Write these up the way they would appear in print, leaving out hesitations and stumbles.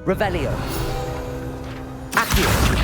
Revelio. Accio.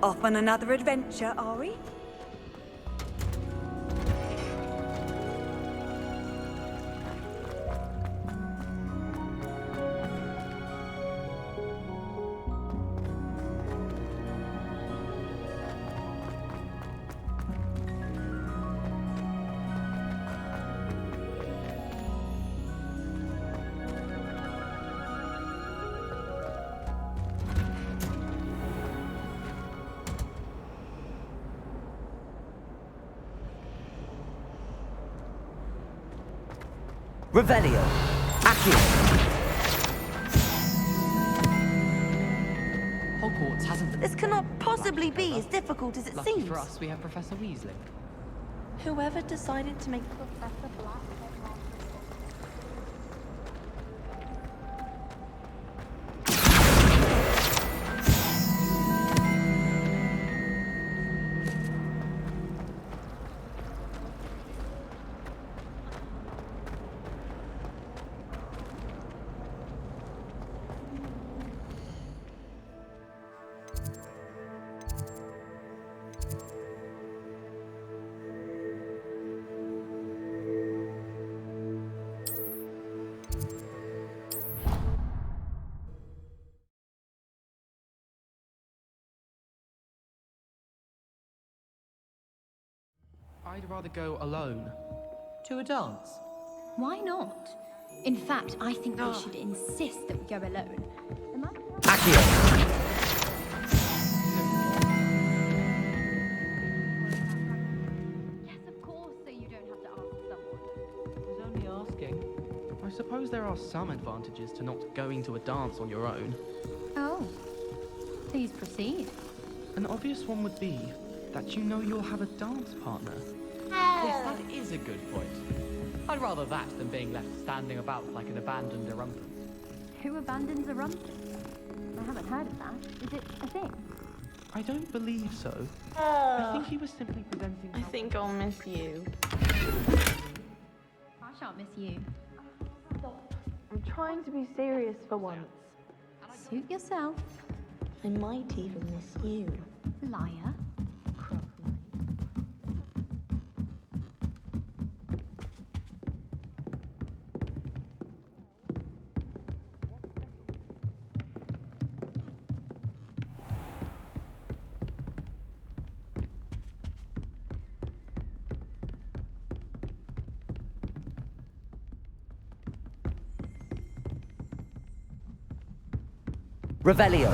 Off on another adventure, are we? Revelio. Accio. Hogwarts hasn't... This cannot possibly be as difficult as it Lucky seems. for us, we have Professor Weasley. Whoever decided to make Professor Black I'd rather go alone. To a dance? Why not? In fact, I think we should insist that we go alone. Accio. Yes, of course, so you don't have to ask someone. I was only asking. I suppose there are some advantages to not going to a dance on your own. Oh, please proceed. An obvious one would be that you know you'll have a dance partner. Yes, that is a good point. I'd rather that than being left standing about like an abandoned erumpent. Who abandons a rumpus? I haven't heard of that. Is it a thing? I don't believe so. I think he was simply presenting... I think I'll miss you. I shan't miss you. I'm trying to be serious for once. Suit yourself, I might even miss you. liar. Revelio.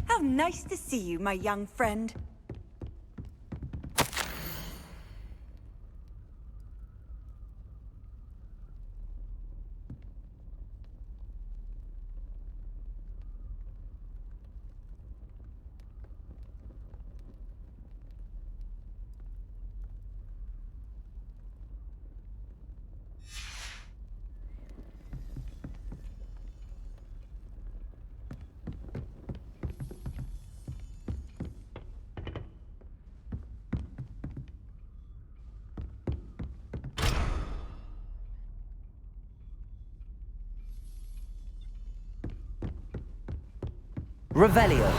How nice to see you, my young friend. Revelio.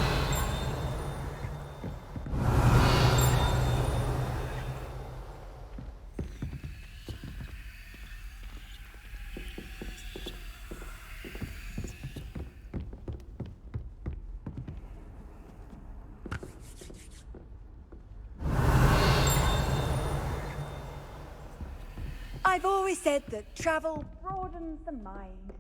I've always said that travel broadens the mind.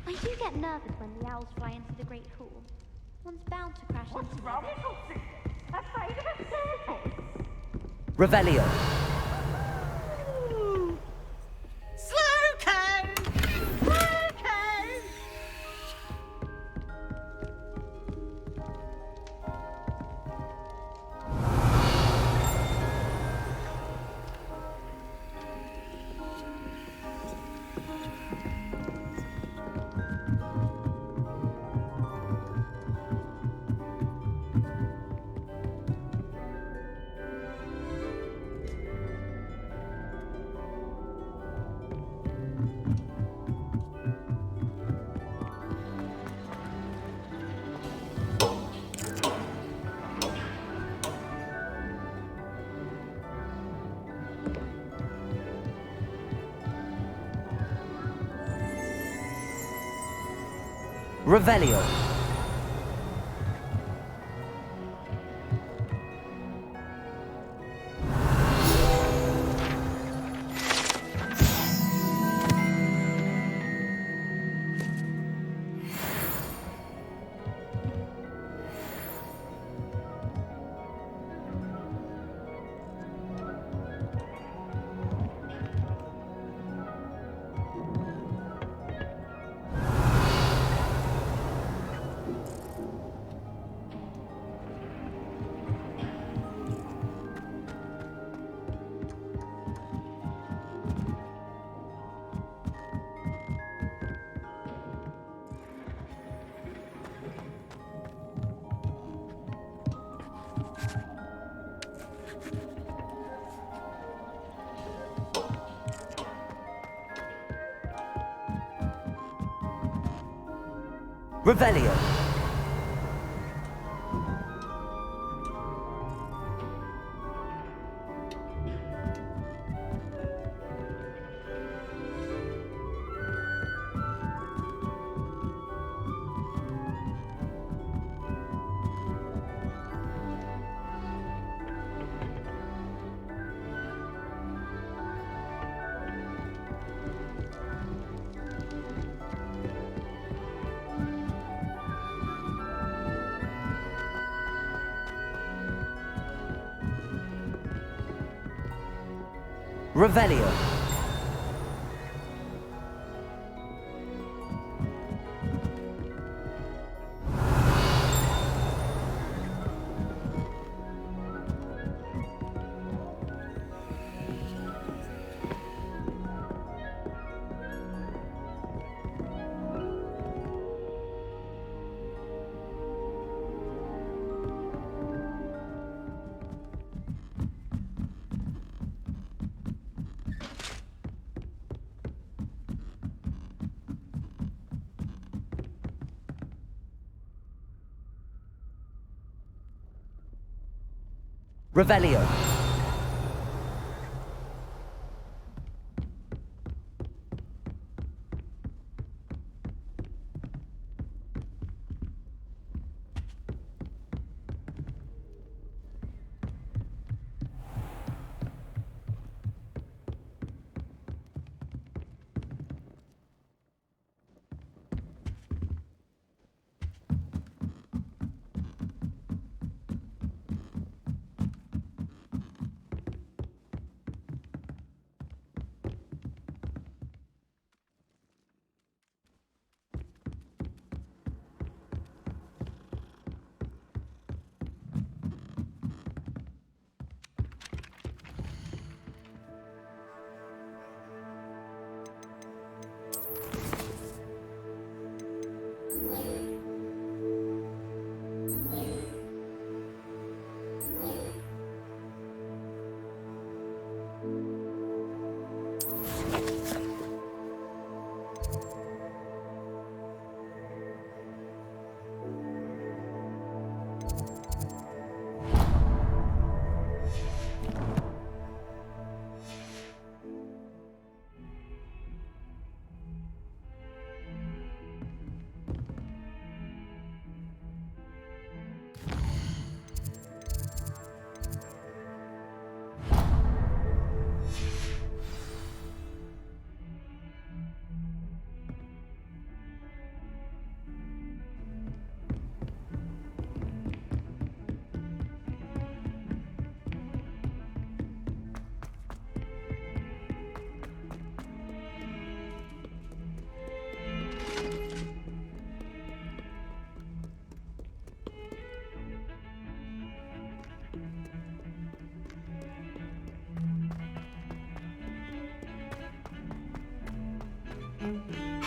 I do get nervous when the owls fly into the Great Hall. One's bound to crash into it. Afraid of a staircase? Revelio. Revelio. Revelio. Revelio. Revelio.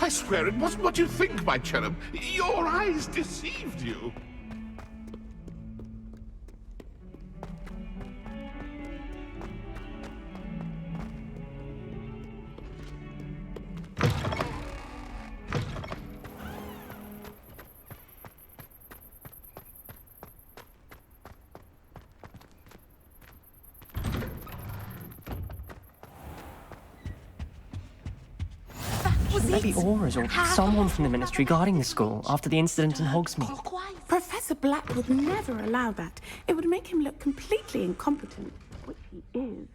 I swear it wasn't what you think, my cherub. Your eyes deceived you. That was it? Maybe Aura's or someone from the Ministry guarding the school after the incident in Hogsmeade. Professor Black would never allow that. It would make him look completely incompetent, which he is.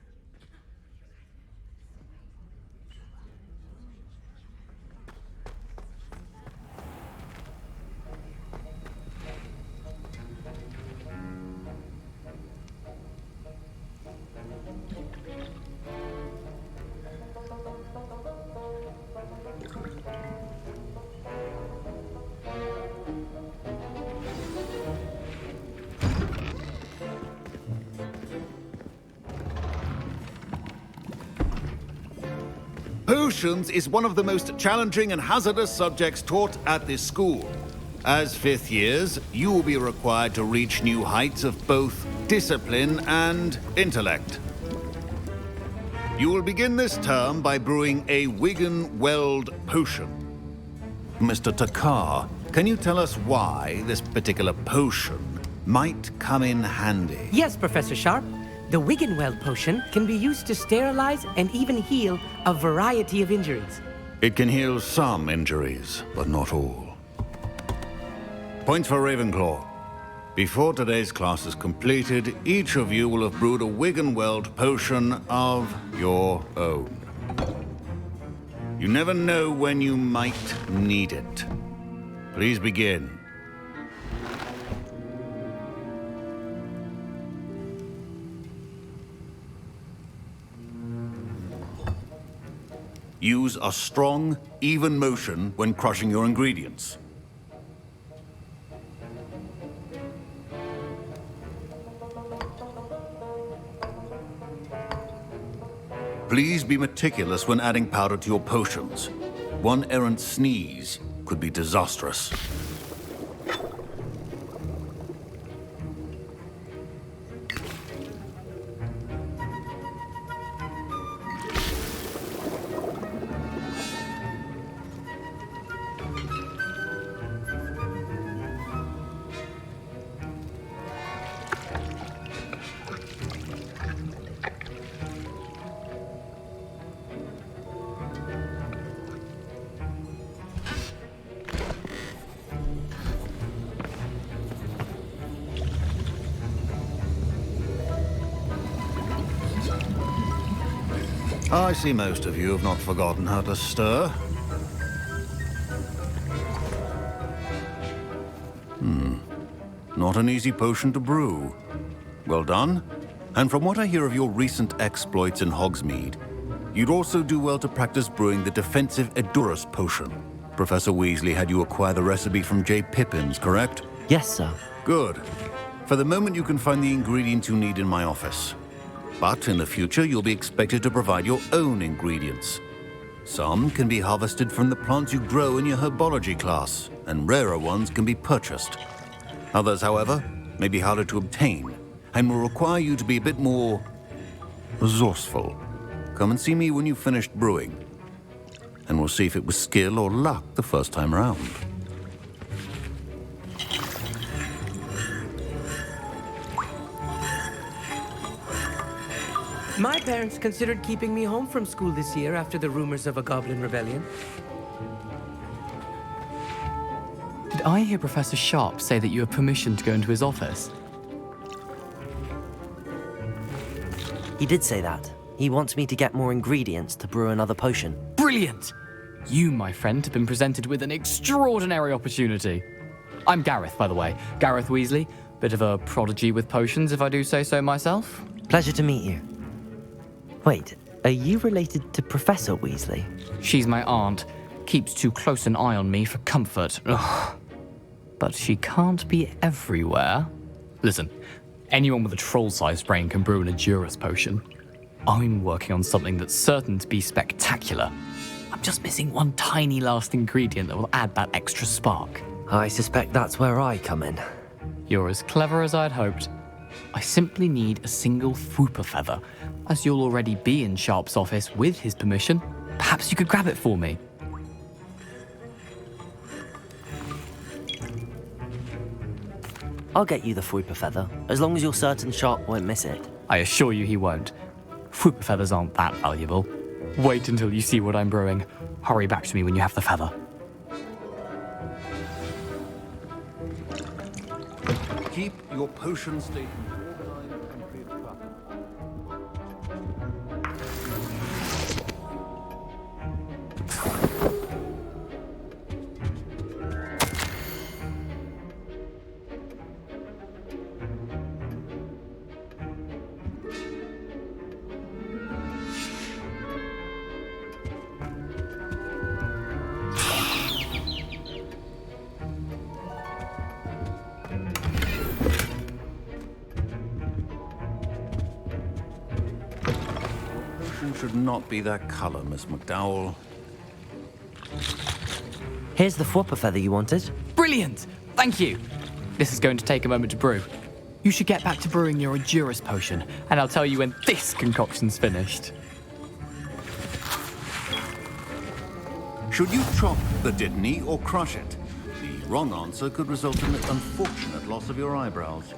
Potions is one of the most challenging and hazardous subjects taught at this school. As fifth years, you will be required to reach new heights of both discipline and intellect. You will begin this term by brewing a Wigan-Weld potion. Mr. Takar, can you tell us why this particular potion might come in handy? Yes, Professor Sharp. The Wigan-Weld potion can be used to sterilize and even heal a variety of injuries. It can heal some injuries, but not all. Points for Ravenclaw. Before today's class is completed, each of you will have brewed a Wigan-Weld potion of your own. You never know when you might need it. Please begin. Use a strong, even motion when crushing your ingredients. Please be meticulous when adding powder to your potions. One errant sneeze could be disastrous. I see most of you have not forgotten how to stir. Not an easy potion to brew. Well done. And from what I hear of your recent exploits in Hogsmeade, you'd also do well to practice brewing the defensive Edurus potion. Professor Weasley had you acquire the recipe from J. Pippins, correct? Yes, sir. Good. For the moment, you can find the ingredients you need in my office. But in the future, you'll be expected to provide your own ingredients. Some can be harvested from the plants you grow in your herbology class, and rarer ones can be purchased. Others, however, may be harder to obtain, and will require you to be a bit more resourceful. Come and see me when you've finished brewing, and we'll see if it was skill or luck the first time around. My parents considered keeping me home from school this year after the rumors of a goblin rebellion. Did I hear Professor Sharp say that you have permission to go into his office? He did say that. He wants me to get more ingredients to brew another potion. Brilliant! You, my friend, have been presented with an extraordinary opportunity. I'm Gareth, by the way. Gareth Weasley. Bit of a prodigy with potions, if I do say so myself. Pleasure to meet you. Wait, are you related to Professor Weasley? She's my aunt. Keeps too close an eye on me for comfort. Ugh. But she can't be everywhere. Listen, anyone with a troll-sized brain can brew an Edurus potion. I'm working on something that's certain to be spectacular. I'm just missing one tiny last ingredient that will add that extra spark. I suspect that's where I come in. You're as clever as I'd hoped. I simply need a single Fwooper feather. As you'll already be in Sharp's office with his permission, perhaps you could grab it for me. I'll get you the Fwooper feather, as long as you're certain Sharp won't miss it. I assure you he won't. Fwooper feathers aren't that valuable. Wait until you see what I'm brewing. Hurry back to me when you have the feather. Keep your potion statement organized and fit. Should not be that color, Miss McDowell. Here's the Fwopper feather you wanted. Brilliant! Thank you! This is going to take a moment to brew. You should get back to brewing your Hogwarts potion, and I'll tell you when this concoction's finished. Should you chop the Dittany or crush it? The wrong answer could result in the unfortunate loss of your eyebrows.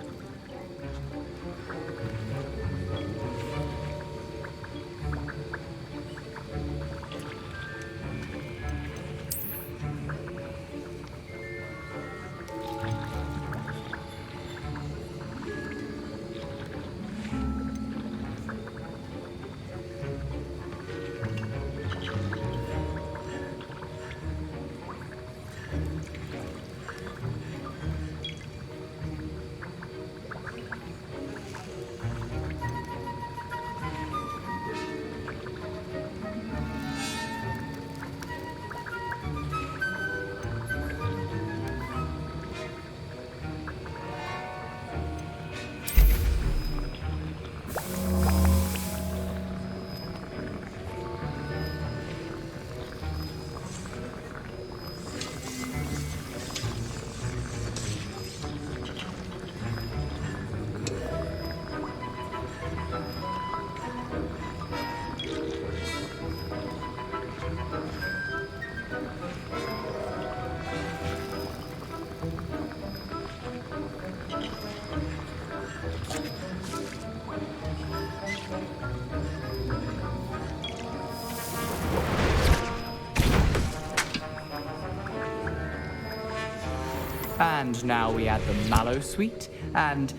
And now we add the mallow sweet, and...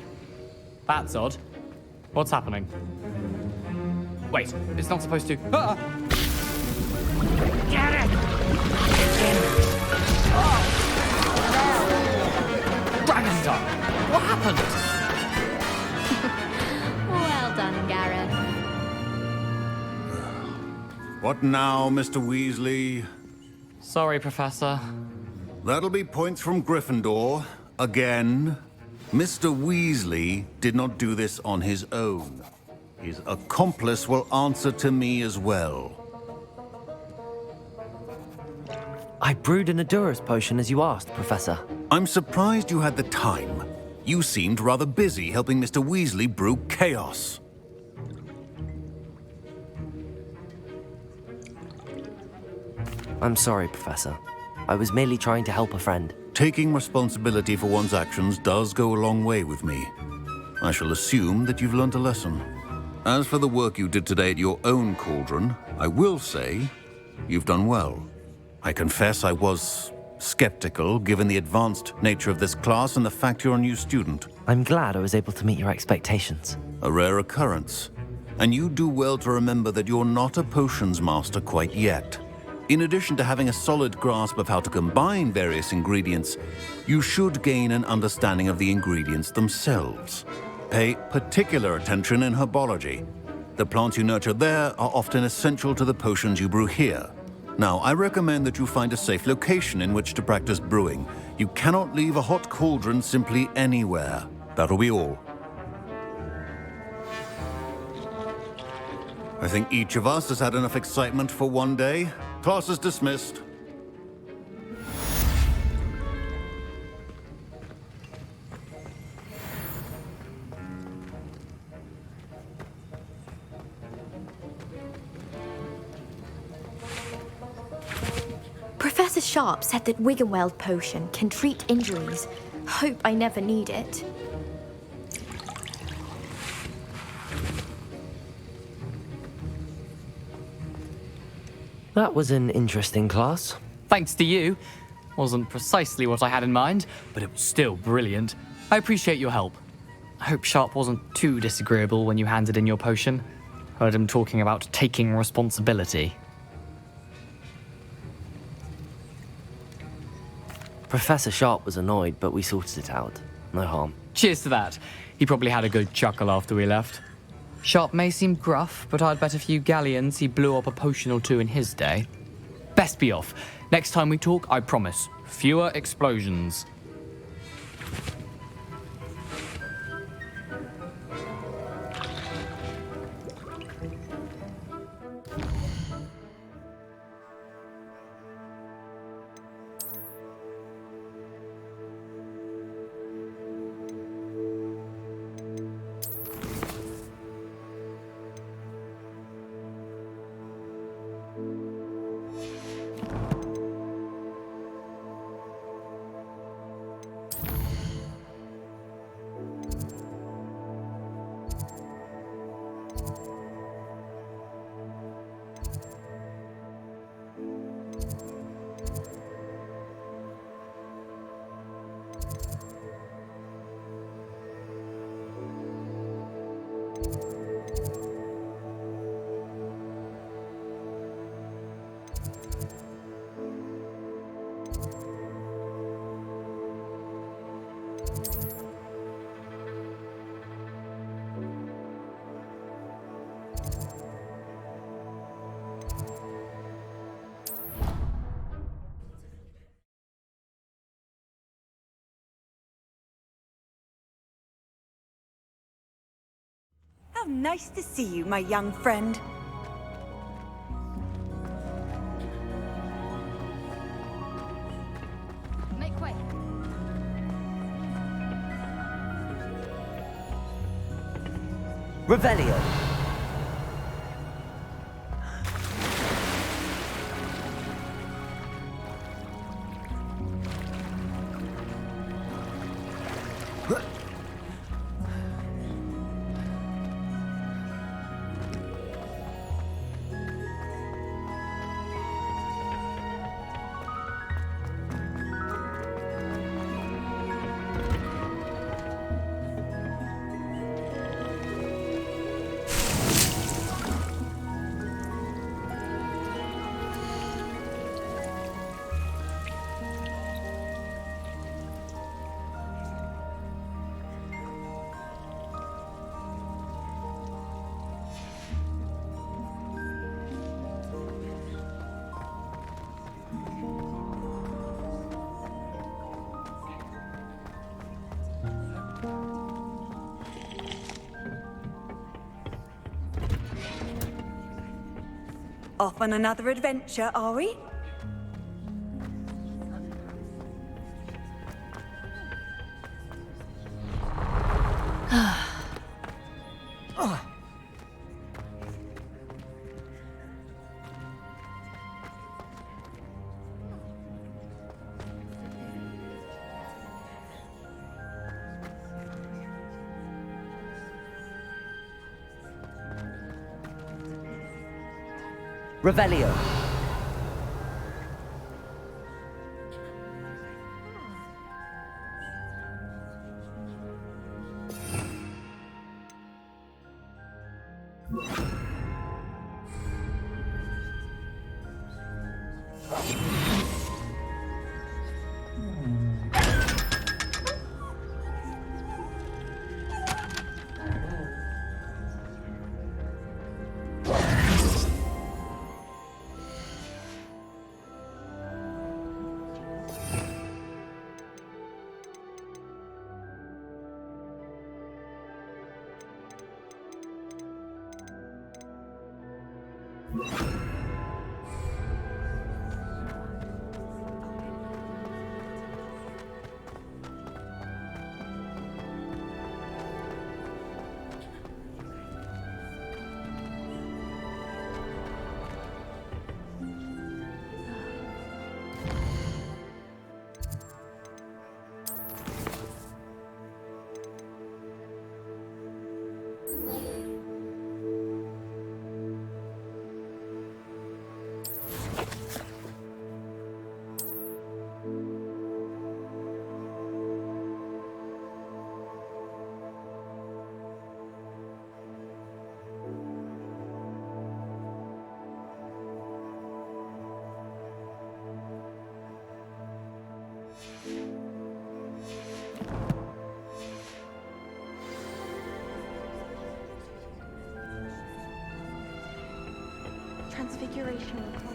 That's odd. What's happening? Wait, it's not supposed to... Ah! Get it! Oh! Dragon Dog! What happened? Well done, Gareth. What now, Mr. Weasley? Sorry, Professor. That'll be points from Gryffindor. Again. Mr. Weasley did not do this on his own. His accomplice will answer to me as well. I brewed an Hogwarts potion as you asked, Professor. I'm surprised you had the time. You seemed rather busy helping Mr. Weasley brew chaos. I'm sorry, Professor. I was merely trying to help a friend. Taking responsibility for one's actions does go a long way with me. I shall assume that you've learnt a lesson. As for the work you did today at your own cauldron, I will say you've done well. I confess I was skeptical, given the advanced nature of this class and the fact you're a new student. I'm glad I was able to meet your expectations. A rare occurrence. And you do well to remember that you're not a potions master quite yet. In addition to having a solid grasp of how to combine various ingredients, you should gain an understanding of the ingredients themselves. Pay particular attention in herbology. The plants you nurture there are often essential to the potions you brew here. Now, I recommend that you find a safe location in which to practice brewing. You cannot leave a hot cauldron simply anywhere. That'll be all. I think each of us has had enough excitement for one day. Class is dismissed. Professor Sharp said that Wiggenweld potion can treat injuries. Hope I never need it. That was an interesting class. Thanks to you. Wasn't precisely what I had in mind, but it was still brilliant. I appreciate your help. I hope Sharp wasn't too disagreeable when you handed in your potion. Heard him talking about taking responsibility. Professor Sharp was annoyed, but we sorted it out. No harm. Cheers to that. He probably had a good chuckle after we left. Sharp may seem gruff, but I'd bet a few galleons he blew up a potion or two in his day. Best be off. Next time we talk, I promise, fewer explosions. How nice to see you, my young friend. Make way. Revelio. Off on another adventure, are we? Revelio. transfiguration required.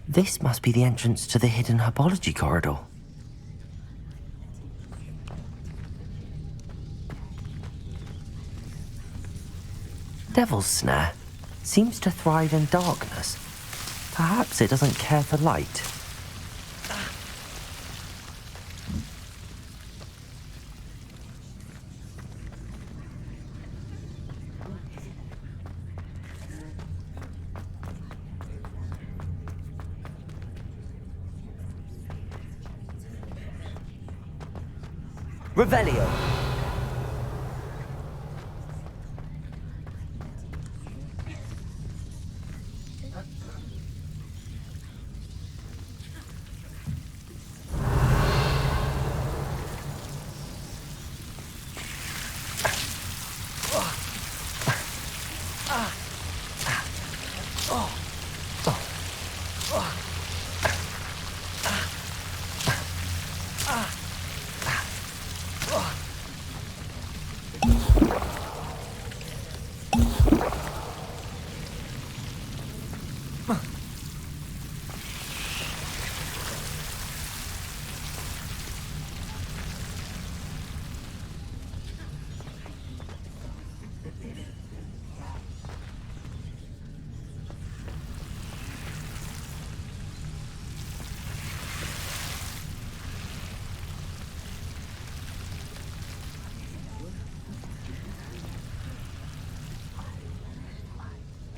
This must be the entrance to the hidden herbology corridor. Devil's Snare seems to thrive in darkness. Perhaps it doesn't care for light. Revelio.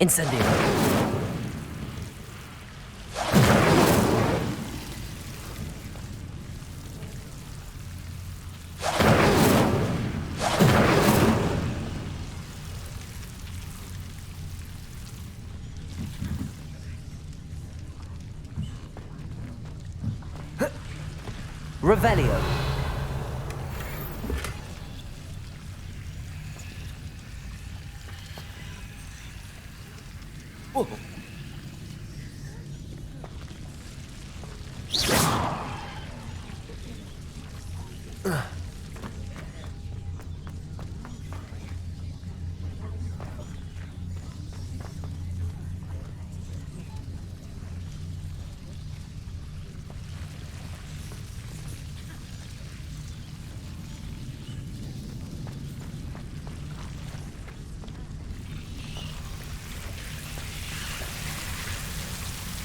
Incendio. Revelio.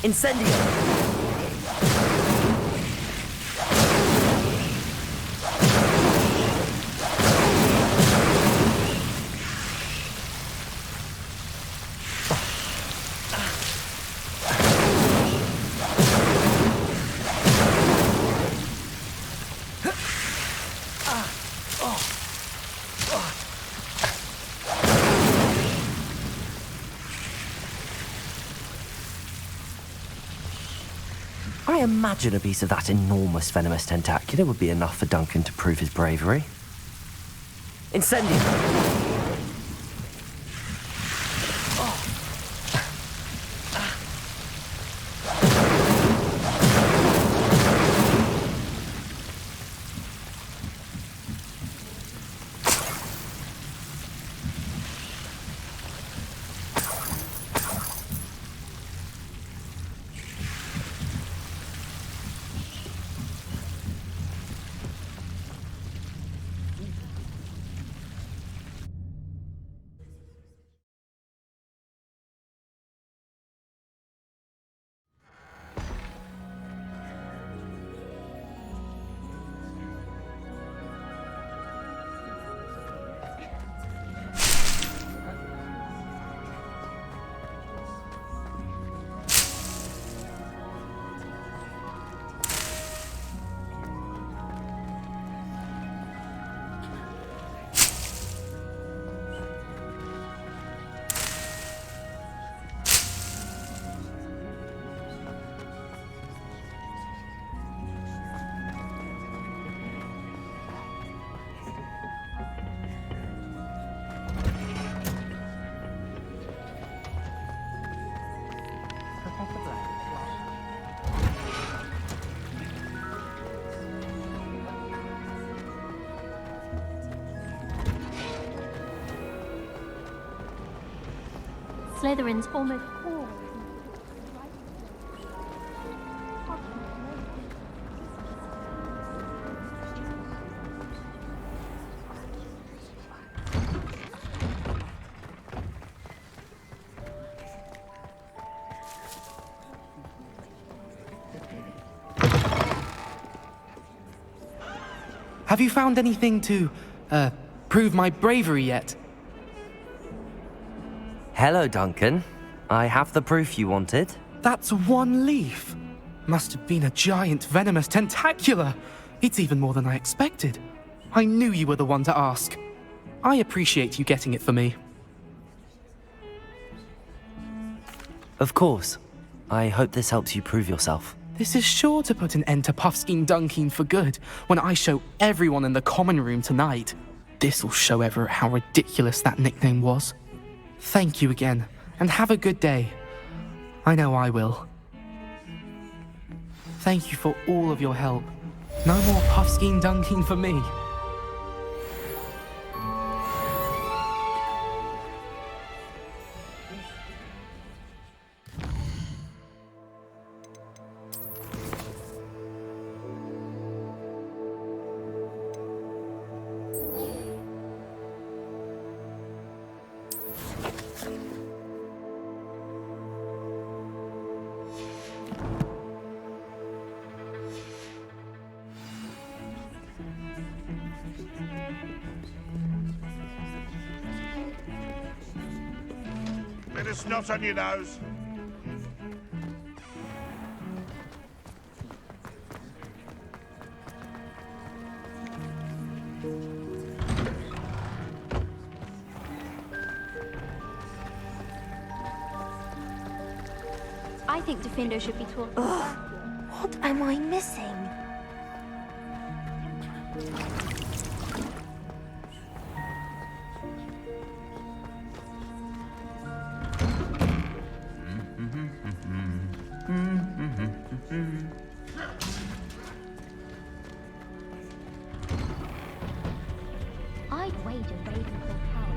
Incendio! I imagine a piece of that enormous venomous tentacular would be enough for Duncan to prove his bravery. Incendio! Slytherin's almost all. Have you found anything to, prove my bravery yet? Hello, Duncan. I have the proof you wanted. That's one leaf. Must have been a giant venomous tentacula. It's even more than I expected. I knew you were the one to ask. I appreciate you getting it for me. Of course. I hope this helps you prove yourself. This is sure to put an end to Puffskein Dunkeen for good when I show everyone in the common room tonight. This'll show Everett how ridiculous that nickname was. Thank you again, and have a good day. I know I will. Thank you for all of your help. No more Puffskein Dunkeen for me. Bit of snot on your nose. I think Defendo should be taught. What am I missing? I'd wager Ravenclaw power.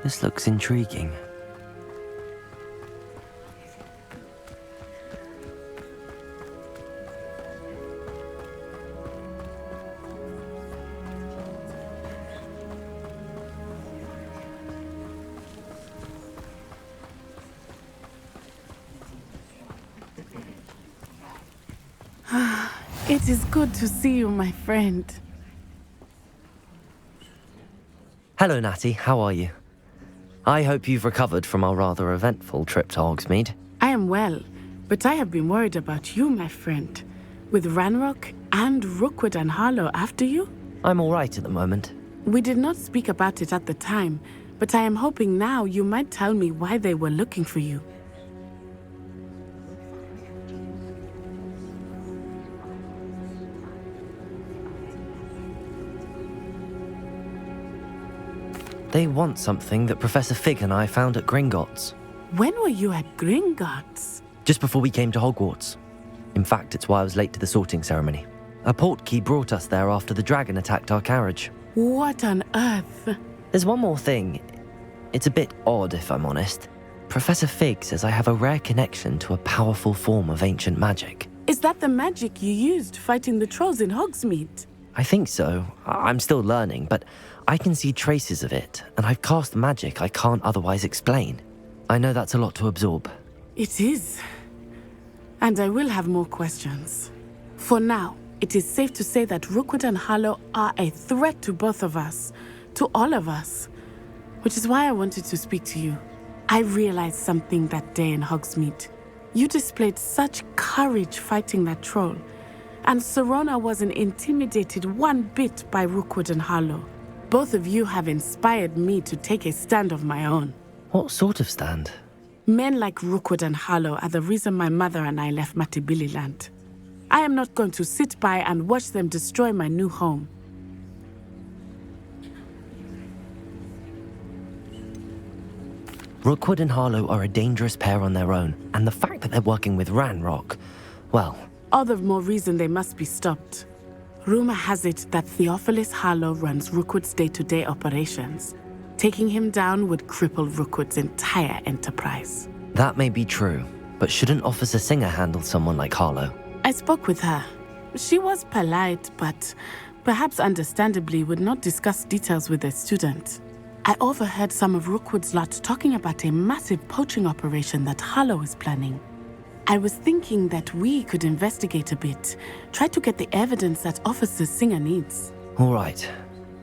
This looks intriguing. It is good to see you, my friend. Hello, Natty. How are you? I hope you've recovered from our rather eventful trip to Hogsmeade. I am well, but I have been worried about you, my friend. With Ranrock and Rookwood and Harlow after you? I'm all right at the moment. We did not speak about it at the time, but I am hoping now you might tell me why they were looking for you. They want something that Professor Fig and I found at Gringotts. When were you at Gringotts? Just before we came to Hogwarts. In fact, it's why I was late to the sorting ceremony. A portkey brought us there after the dragon attacked our carriage. What on earth? There's one more thing. It's a bit odd, if I'm honest. Professor Fig says I have a rare connection to a powerful form of ancient magic. Is that the magic you used fighting the trolls in Hogsmeade? I think so. I'm still learning, but I can see traces of it, and I've cast magic I can't otherwise explain. I know that's a lot to absorb. It is. And I will have more questions. For now, it is safe to say that Rookwood and Harlow are a threat to both of us, to all of us, which is why I wanted to speak to you. I realized something that day in Hogsmeade. You displayed such courage fighting that troll, and Serona wasn't intimidated one bit by Rookwood and Harlow. Both of you have inspired me to take a stand of my own. What sort of stand? Men like Rookwood and Harlow are the reason my mother and I left Matabeleland. I am not going to sit by and watch them destroy my new home. Rookwood and Harlow are a dangerous pair on their own, and the fact that they're working with Ranrock, well... All the more reason they must be stopped. Rumor has it that Theophilus Harlow runs Rookwood's day-to-day operations. Taking him down would cripple Rookwood's entire enterprise. That may be true, but shouldn't Officer Singer handle someone like Harlow? I spoke with her. She was polite, but perhaps understandably would not discuss details with a student. I overheard some of Rookwood's lot talking about a massive poaching operation that Harlow is planning. I was thinking that we could investigate a bit, try to get the evidence that Officer Singer needs. All right,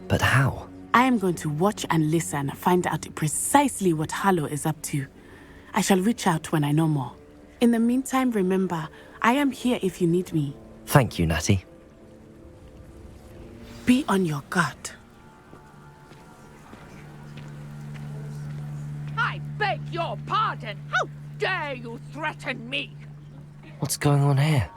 but how? I am going to watch and listen, find out precisely what Harlow is up to. I shall reach out when I know more. In the meantime, remember, I am here if you need me. Thank you, Natty. Be on your guard. I beg your pardon! How dare you threaten me? What's going on here?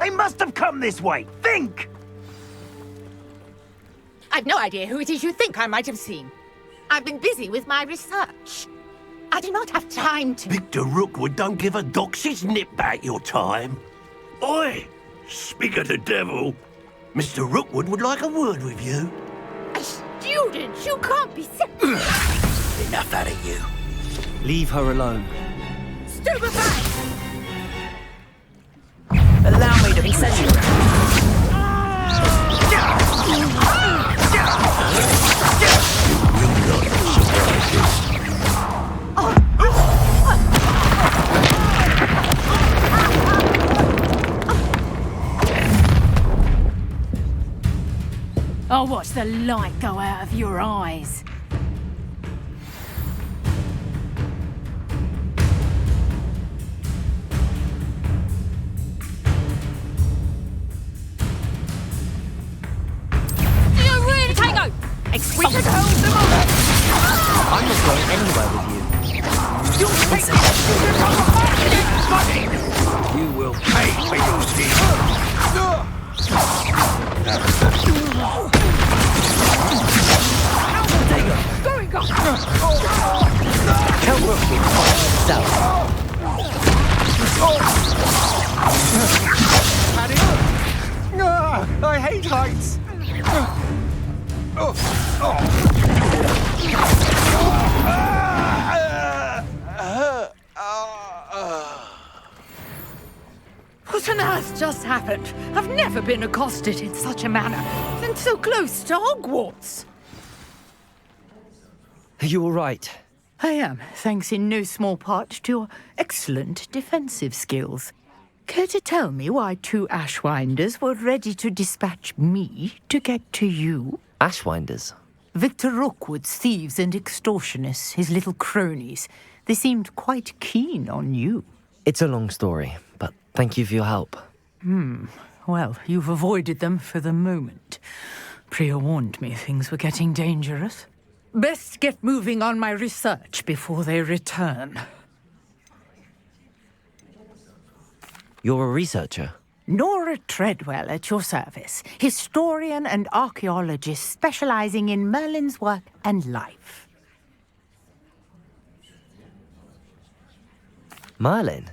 They must have come this way. Think! I've no idea who it is you think I might have seen. I've been busy with my research. I do not have time to... Victor Rookwood don't give a doxy's nip back your time. Oi! Speak of the devil. Mr. Rookwood would like a word with you. A student? You can't be... Enough out of you. Leave her alone. Stupefy! Allow me to be sent you. I'll watch the light go out of your eyes. You really take nice. We could hold them all. I'm not going anywhere with you. You'll take money. You will pay for your deed. Going on. Tell Rookwood for himself. I hate heights. What on earth just happened? I've never been accosted in such a manner, and so close to Hogwarts. Are you all right? I am, thanks in no small part to your excellent defensive skills. Care to tell me why 2 Ashwinders were ready to dispatch me to get to you? Ashwinders? Victor Rookwood's thieves and extortionists, his little cronies. They seemed quite keen on you. It's a long story, but thank you for your help. Well, you've avoided them for the moment. Priya warned me things were getting dangerous. Best get moving on my research before they return. You're a researcher? Nora Treadwell at your service, historian and archaeologist specializing in Merlin's work and life. Merlin?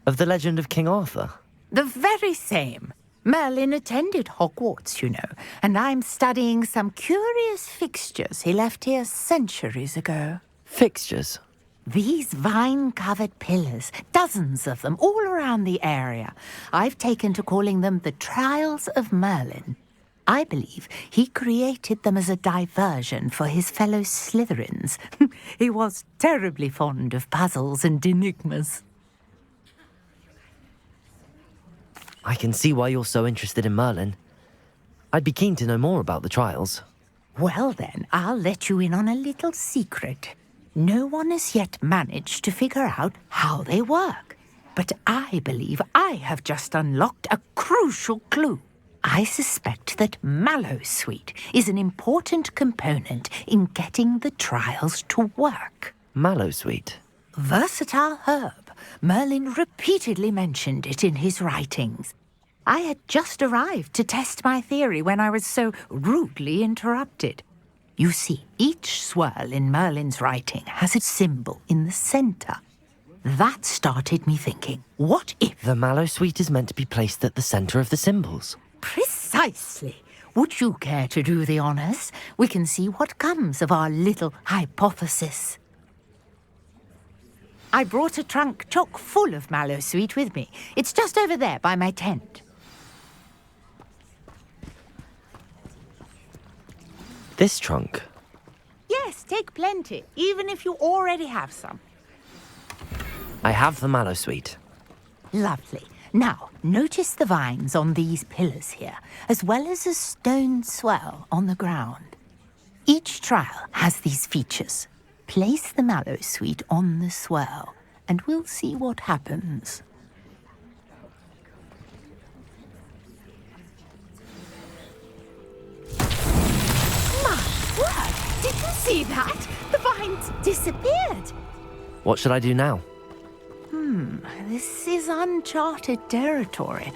Of the legend of King Arthur? The very same. Merlin attended Hogwarts, you know, and I'm studying some curious fixtures he left here centuries ago. Fixtures? These vine-covered pillars, dozens of them, all around the area. I've taken to calling them the Trials of Merlin. I believe he created them as a diversion for his fellow Slytherins. He was terribly fond of puzzles and enigmas. I can see why you're so interested in Merlin. I'd be keen to know more about the trials. Well then, I'll let you in on a little secret. No one has yet managed to figure out how they work. But I believe I have just unlocked a crucial clue. I suspect that Mallowsweet is an important component in getting the trials to work. Mallowsweet? Versatile herb. Merlin repeatedly mentioned it in his writings. I had just arrived to test my theory when I was so rudely interrupted. You see, each swirl in Merlin's writing has a symbol in the center. That started me thinking, what if... The Mallowsweet is meant to be placed at the center of the symbols. Precisely. Would you care to do the honors? We can see what comes of our little hypothesis. I brought a trunk chock full of Mallowsweet with me. It's just over there by my tent. This trunk? Yes, take plenty, even if you already have some. I have the Mallowsweet. Lovely. Now, notice the vines on these pillars here, as well as a stone swell on the ground. Each trial has these features. Place the Mallowsweet on the swell, and we'll see what happens. My word! Did you see that? The vines disappeared. What should I do now? This is uncharted territory.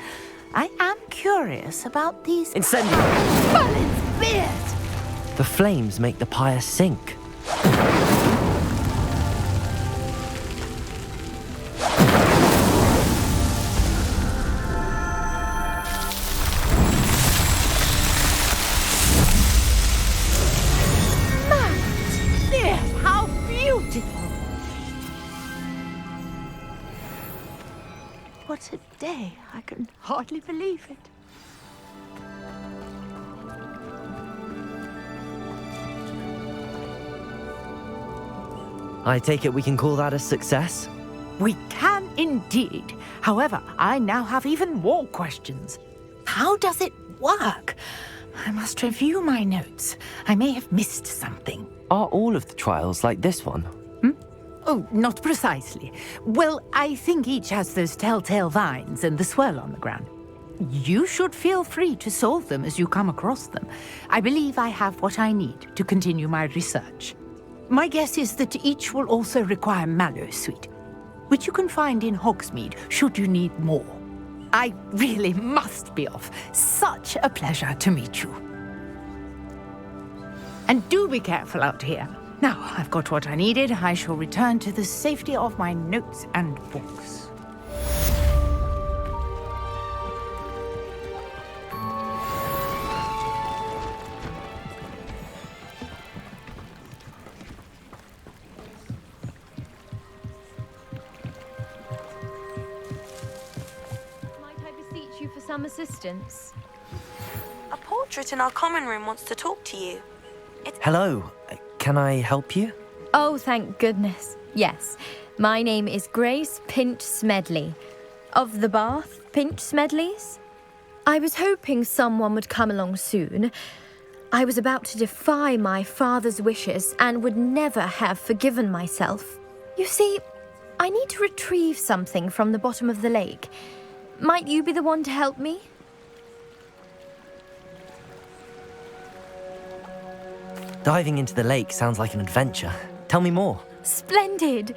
I am curious about these... Incendiary! Merlin's beard! The flames make the pyre sink. Yes, how beautiful! What a day. I can hardly believe it. I take it we can call that a success? We can indeed. However, I now have even more questions. How does it work? I must review my notes. I may have missed something. Are all of the trials like this one? Oh, not precisely. Well, I think each has those telltale vines and the swirl on the ground. You should feel free to solve them as you come across them. I believe I have what I need to continue my research. My guess is that each will also require mallow sweet, which you can find in Hogsmeade should you need more. I really must be off. Such a pleasure to meet you. And do be careful out here. Now I've got what I needed, I shall return to the safety of my notes and books. You for some assistance? A portrait in our common room wants to talk to you. Hello, can I help you? Oh, thank goodness. Yes, my name is Grace Pinch Smedley, of the Bath Pinch Smedleys. I was hoping someone would come along soon. I was about to defy my father's wishes and would never have forgiven myself. You see, I need to retrieve something from the bottom of the lake. Might you be the one to help me? Diving into the lake sounds like an adventure. Tell me more. Splendid!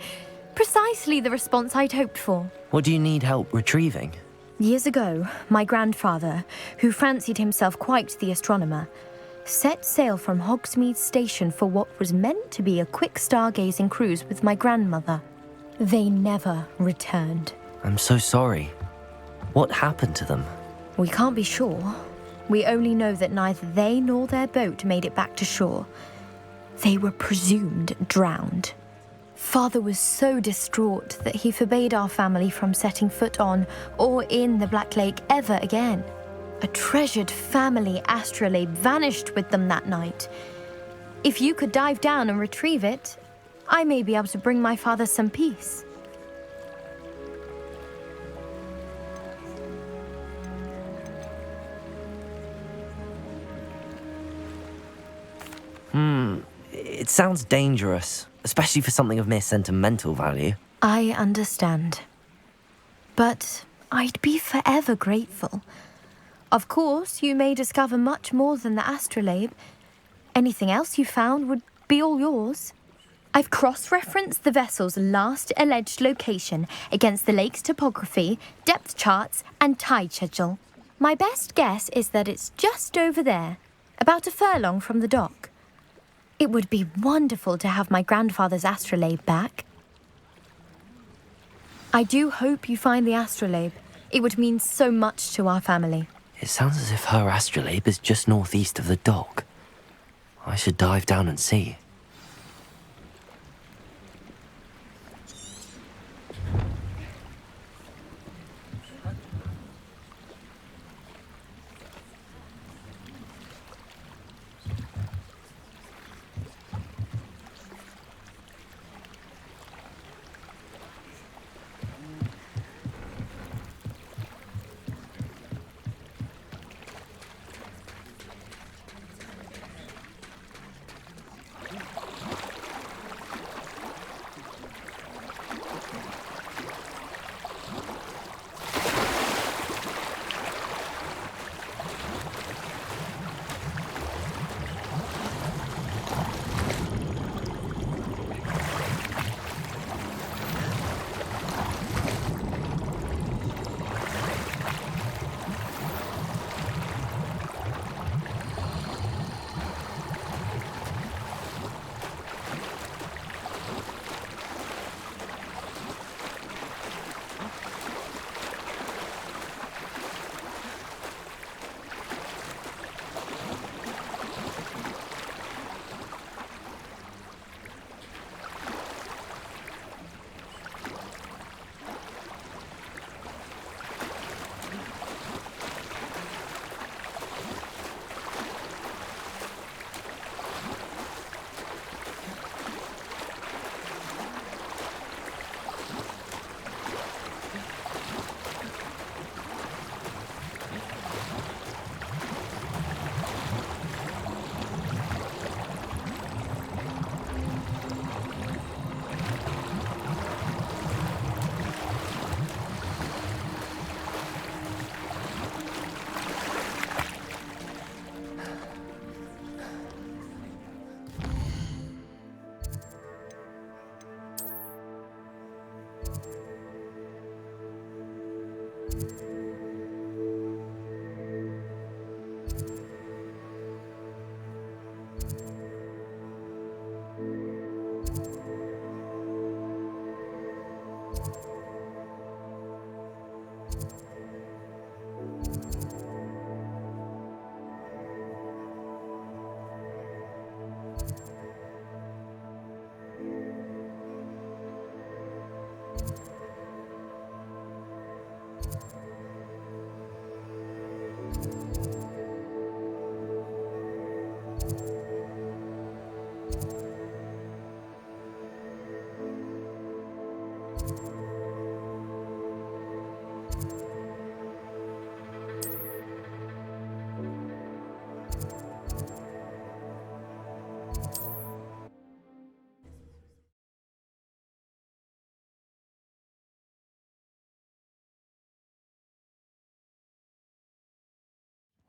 Precisely the response I'd hoped for. What do you need help retrieving? Years ago, my grandfather, who fancied himself quite the astronomer, set sail from Hogsmeade Station for what was meant to be a quick stargazing cruise with my grandmother. They never returned. I'm so sorry. What happened to them? We can't be sure. We only know that neither they nor their boat made it back to shore. They were presumed drowned. Father was so distraught that he forbade our family from setting foot on or in the Black Lake ever again. A treasured family astrolabe vanished with them that night. If you could dive down and retrieve it, I may be able to bring my father some peace. It sounds dangerous, especially for something of mere sentimental value. I understand. But I'd be forever grateful. Of course, you may discover much more than the astrolabe. Anything else you found would be all yours. I've cross-referenced the vessel's last alleged location against the lake's topography, depth charts, and tide schedule. My best guess is that it's just over there, about a furlong from the dock. It would be wonderful to have my grandfather's astrolabe back. I do hope you find the astrolabe. It would mean so much to our family. It sounds as if her astrolabe is just northeast of the dock. I should dive down and see.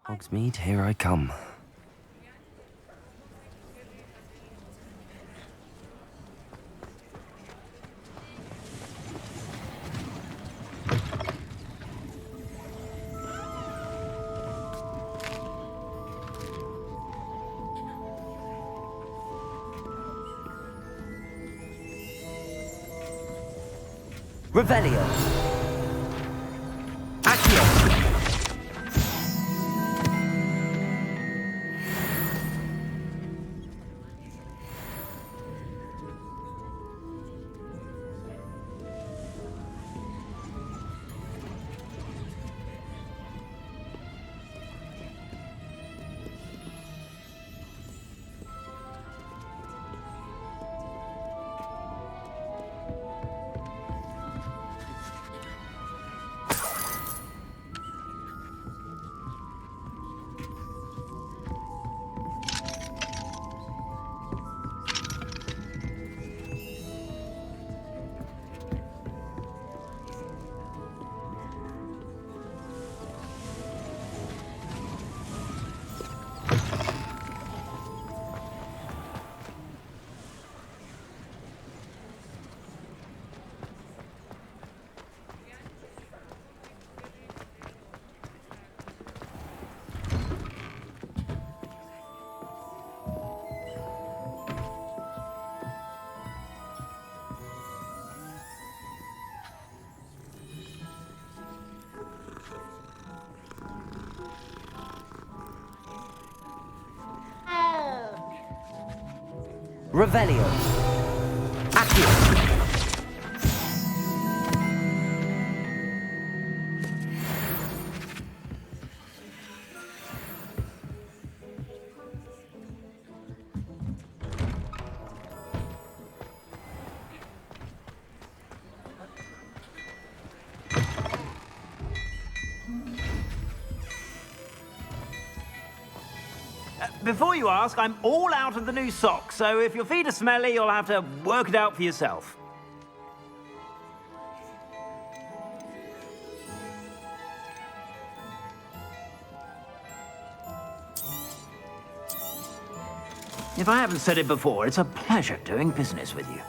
Hogsmeade, here I come. Revelio. Accio. Revelio. Accio. Before you ask, I'm all out of the new socks, so if your feet are smelly, you'll have to work it out for yourself. If I haven't said it before, it's a pleasure doing business with you.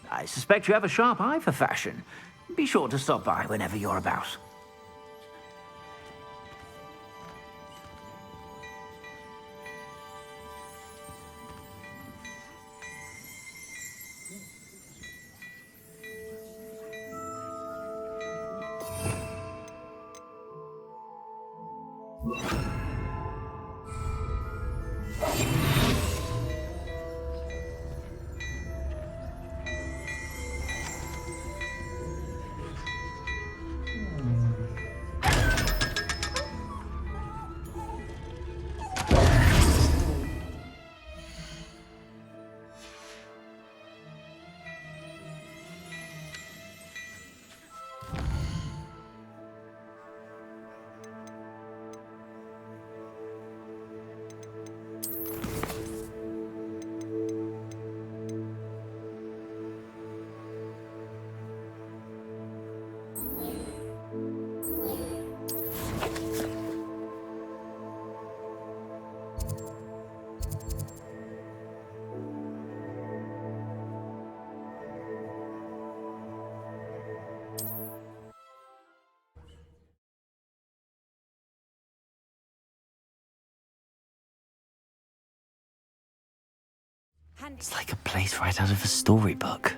I suspect you have a sharp eye for fashion. Be sure to stop by whenever you're about. It's like a place right out of a storybook.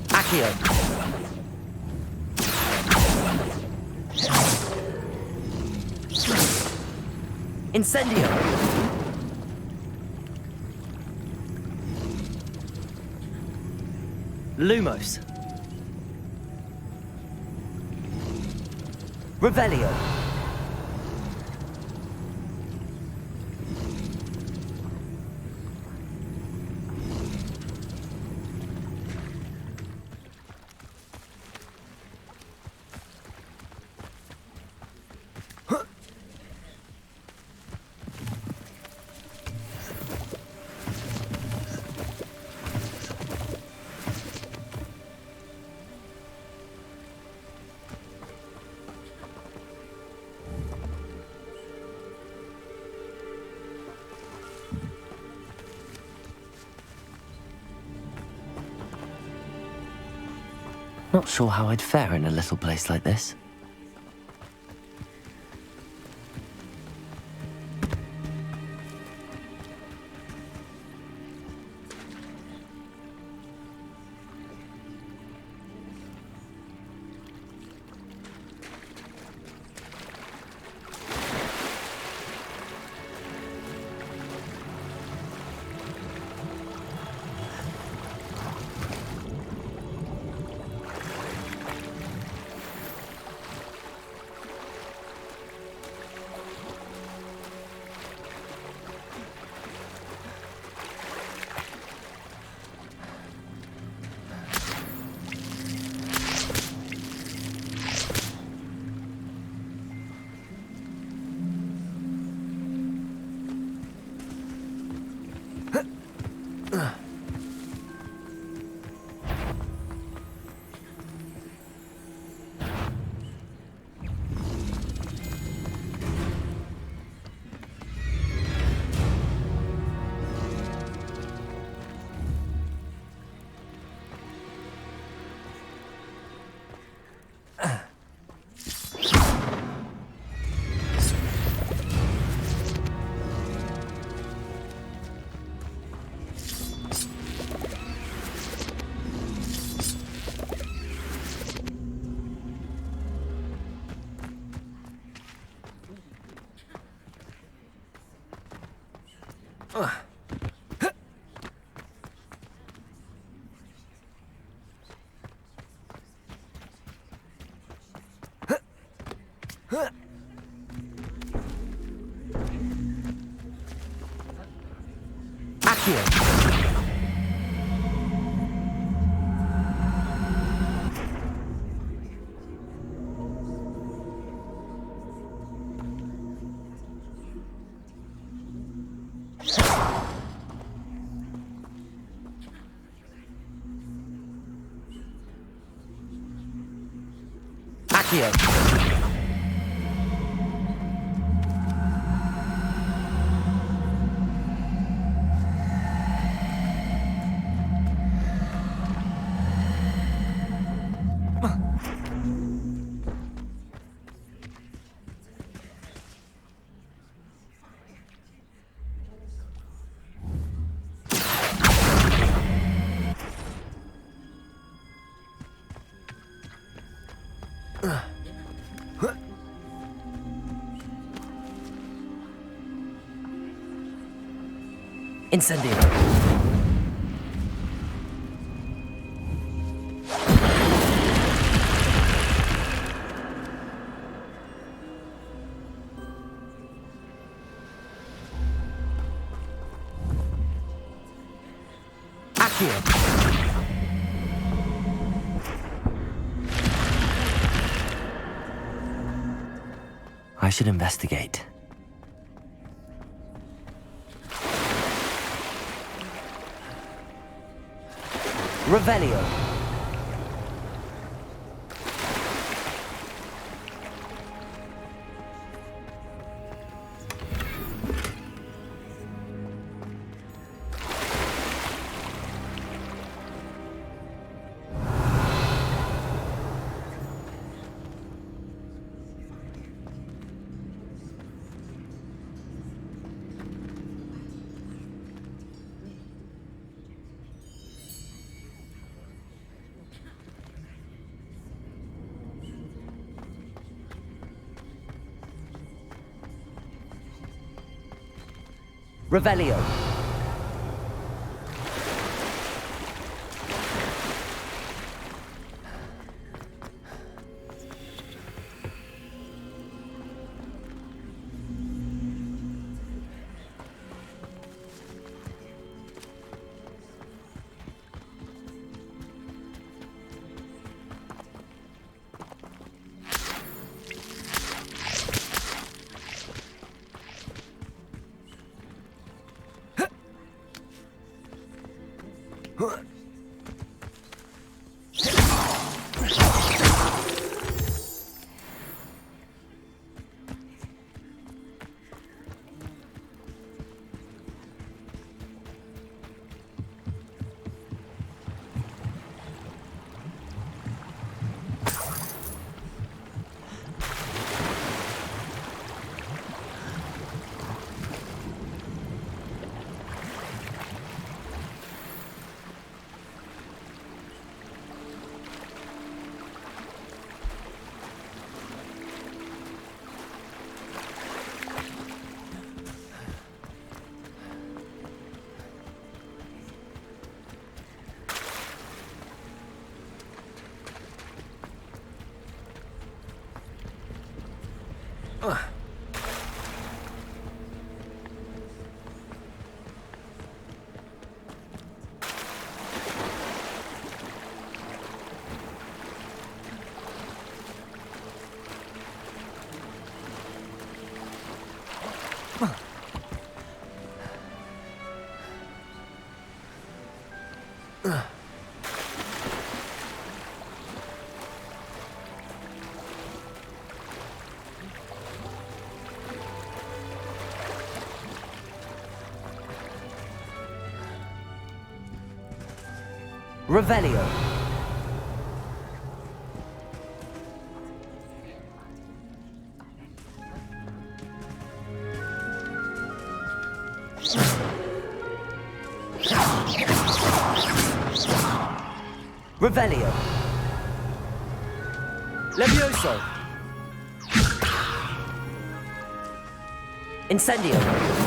Accio. Incendio. Lumos. Revelio. Not sure how I'd fare in a little place like this. Accio. Incendio. Accio. I should investigate. Revelio. Revelio. Revelio. Revelio. Levioso. Incendio.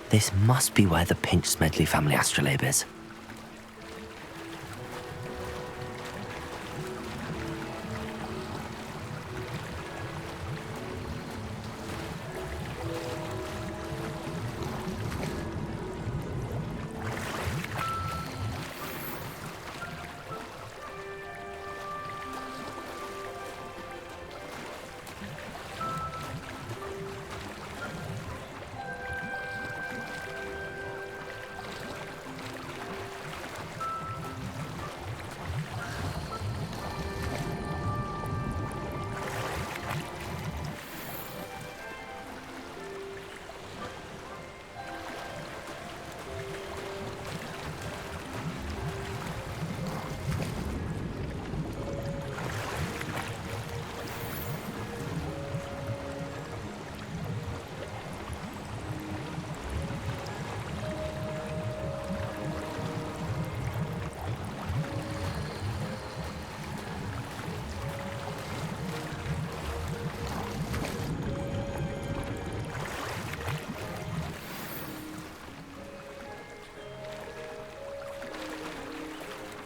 This must be where the Pinch Smedley family astrolabe is.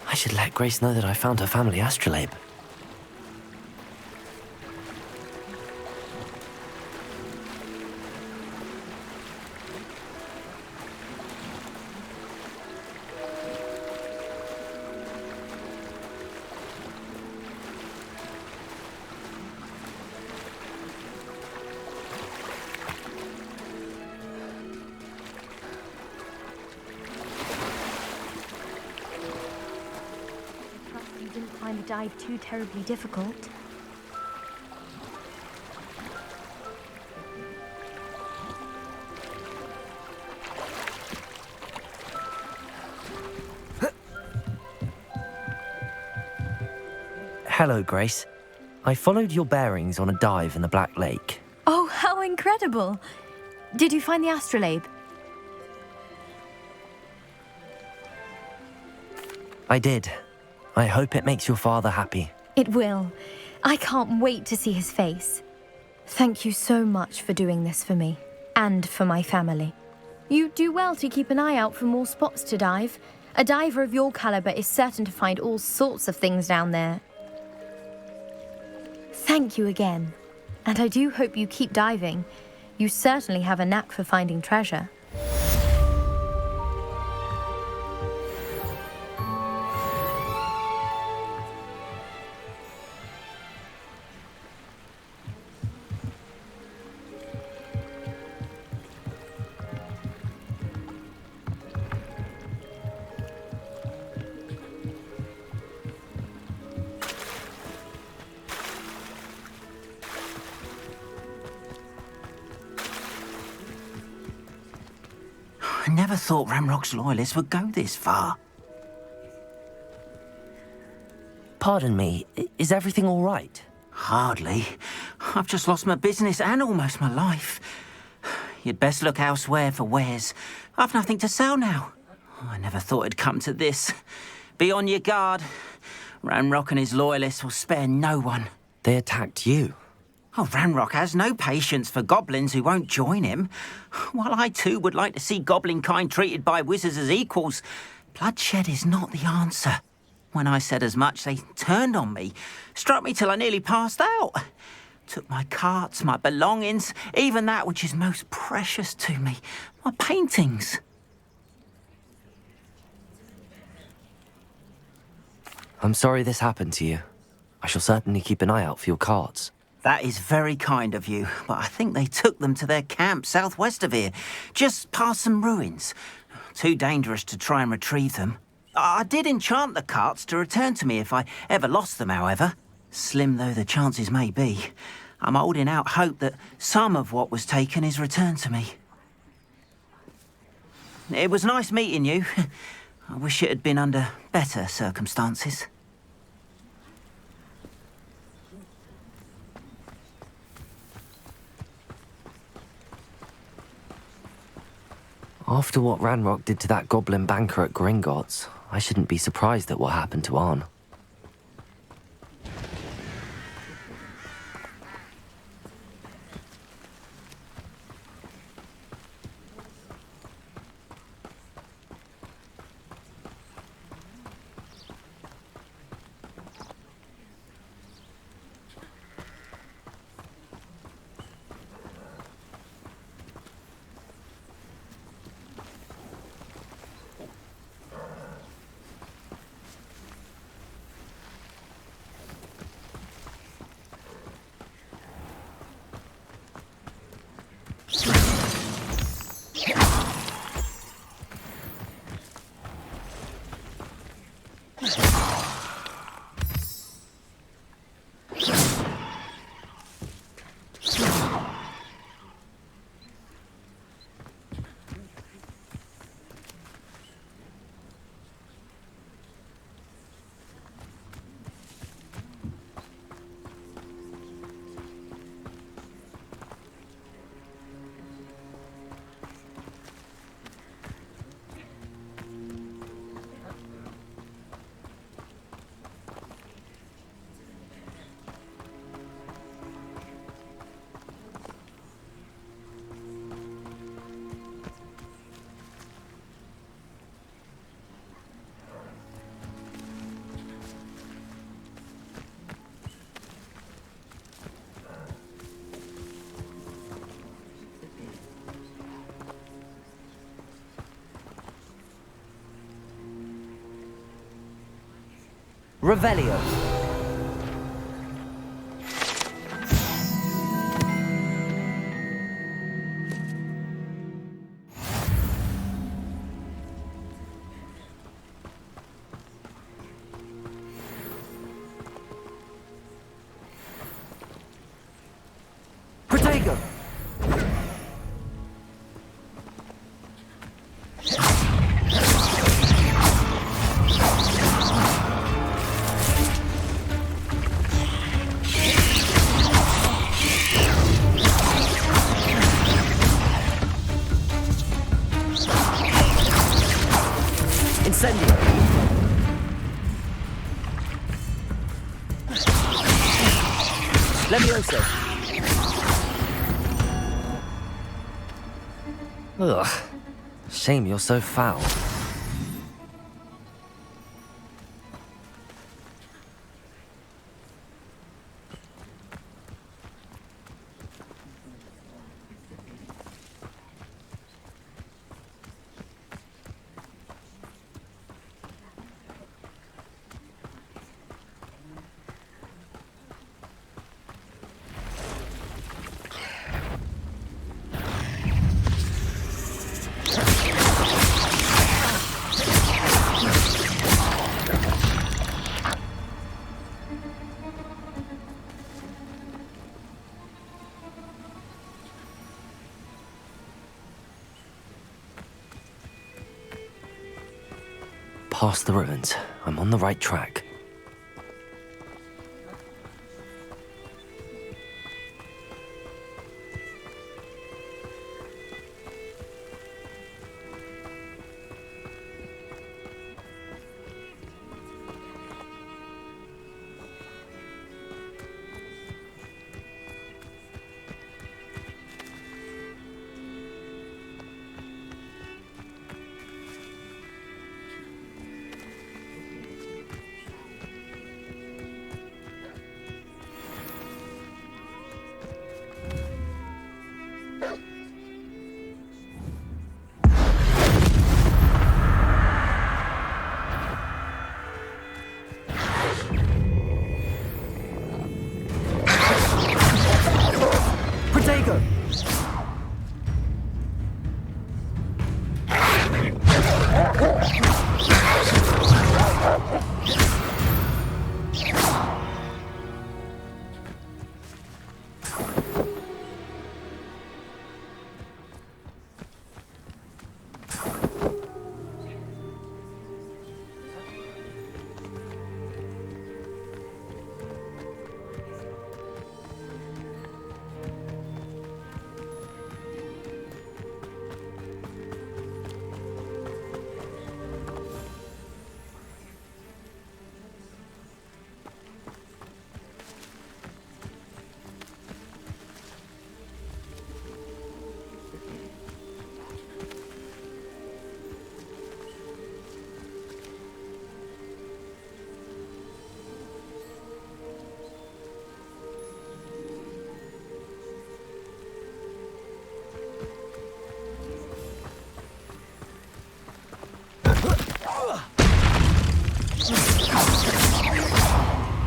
I should let Grace know that I found her family astrolabe. The dive too terribly difficult. Hello, Grace. I followed your bearings on a dive in the Black Lake. Oh, how incredible! Did you find the astrolabe? I did. I hope it makes your father happy. It will. I can't wait to see his face. Thank you so much for doing this for me, and for my family. You do well to keep an eye out for more spots to dive. A diver of your caliber is certain to find all sorts of things down there. Thank you again. And I do hope you keep diving. You certainly have a knack for finding treasure. I never thought Ramrock's loyalists would go this far. Pardon me, is everything all right? Hardly. I've just lost my business and almost my life. You'd best look elsewhere for wares. I've nothing to sell now. I never thought it'd come to this. Be on your guard. Ramrock and his loyalists will spare no one. They attacked you? Oh, Ramrock has no patience for goblins who won't join him. While I too would like to see goblin kind treated by wizards as equals, bloodshed is not the answer. When I said as much, they turned on me, struck me till I nearly passed out. Took my carts, my belongings, even that which is most precious to me, my paintings. I'm sorry this happened to you. I shall certainly keep an eye out for your carts. That is very kind of you, but I think they took them to their camp southwest of here, just past some ruins. Too dangerous to try and retrieve them. I did enchant the carts to return to me if I ever lost them, however. Slim though the chances may be, I'm holding out hope that some of what was taken is returned to me. It was nice meeting you. I wish it had been under better circumstances. After what Ranrock did to that goblin banker at Gringotts, I shouldn't be surprised at what happened to Arn. Revelio. Protego. Incendio. Levioso. Ugh. Shame you're so foul. Past the ruins. I'm on the right track.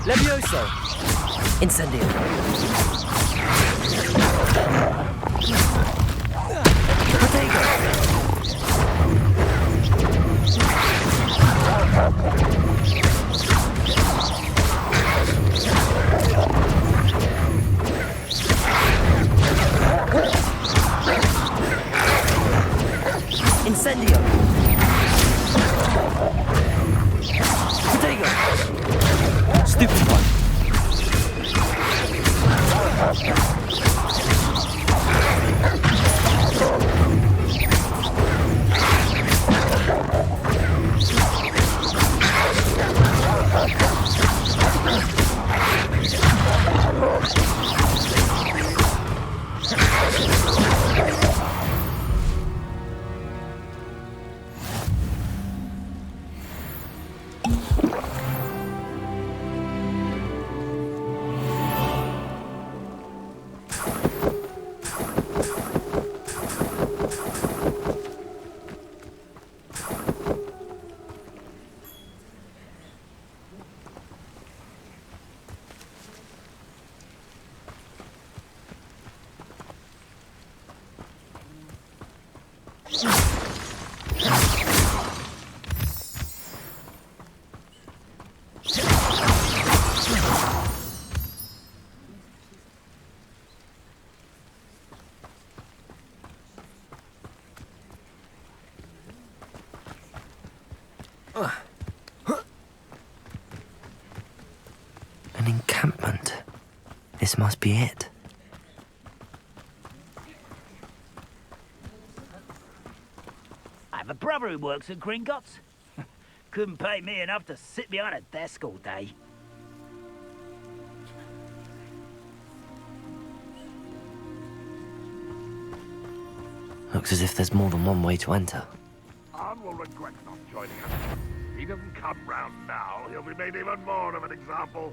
Levioso. Incendio. Protego. An encampment. This must be it. I have a brother who works at Gringotts. Couldn't pay me enough to sit behind a desk all day. Looks as if there's more than one way to enter. Arn will regret not joining us. If he doesn't come round now, he'll be made even more of an example.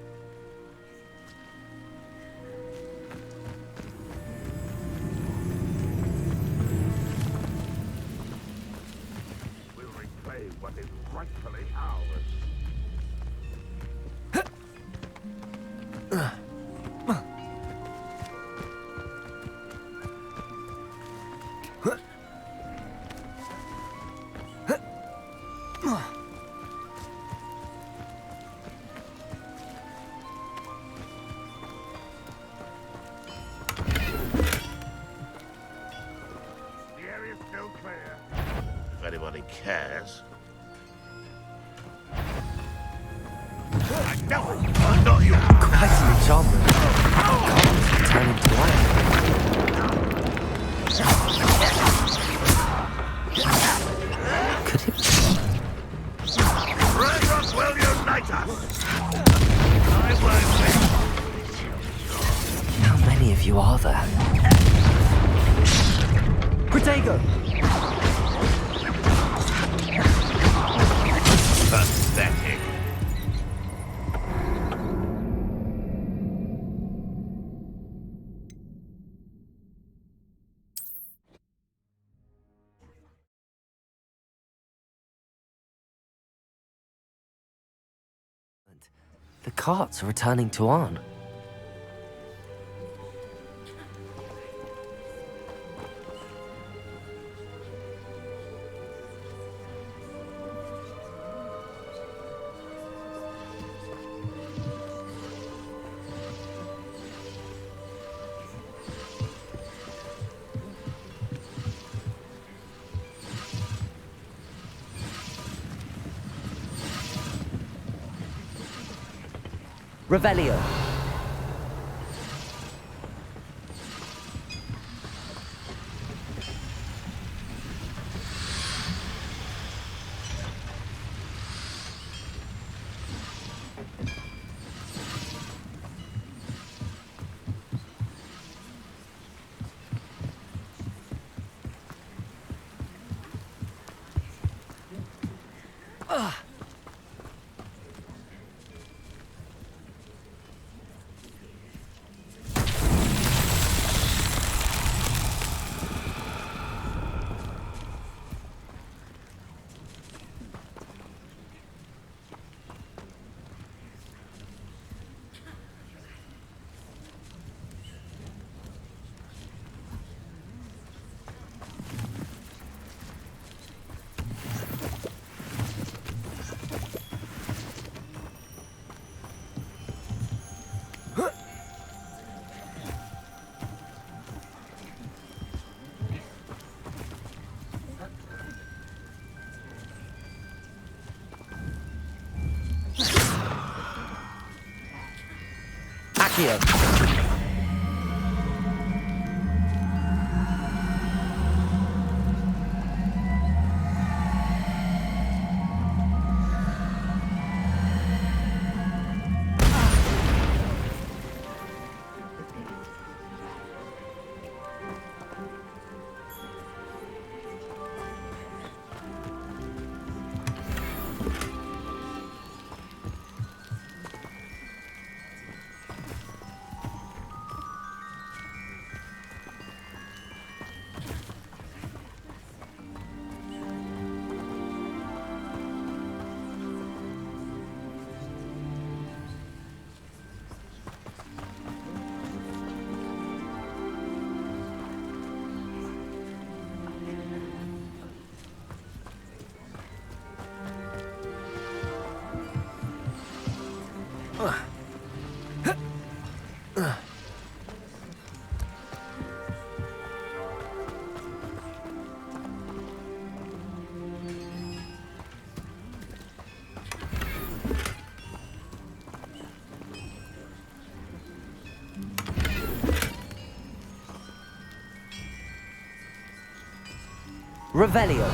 We'll reclaim what is rightfully ours. If anybody cares. No, not you. Quite an enchantment. Can't turn into light. Could it be? Brethren will unite us. How many of you are there? Protego! Pathetic. The carts are returning to Arn. Revelio. Accio. Revelio.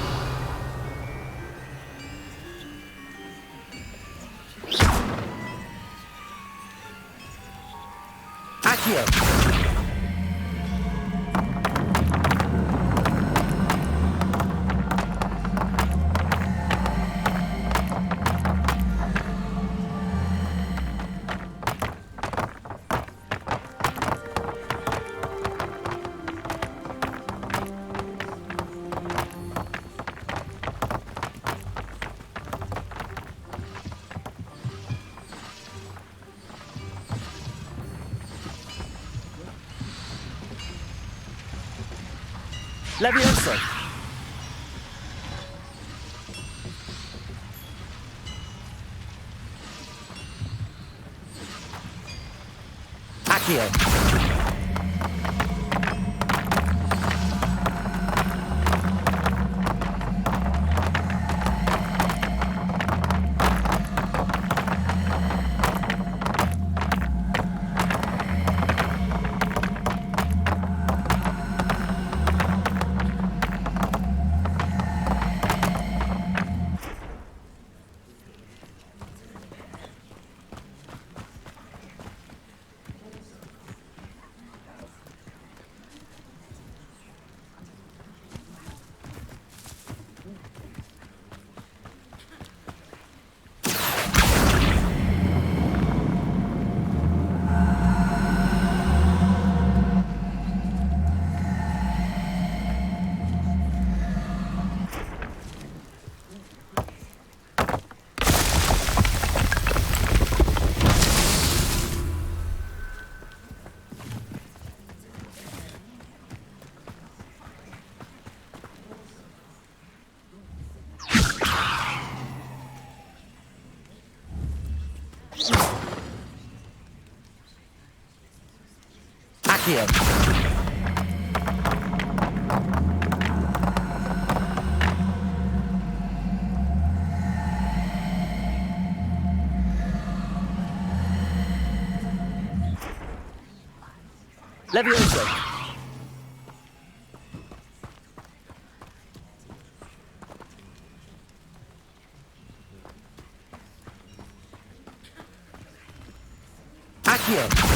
Accio. Levioso. Accio. Accio. Levioso. Accio.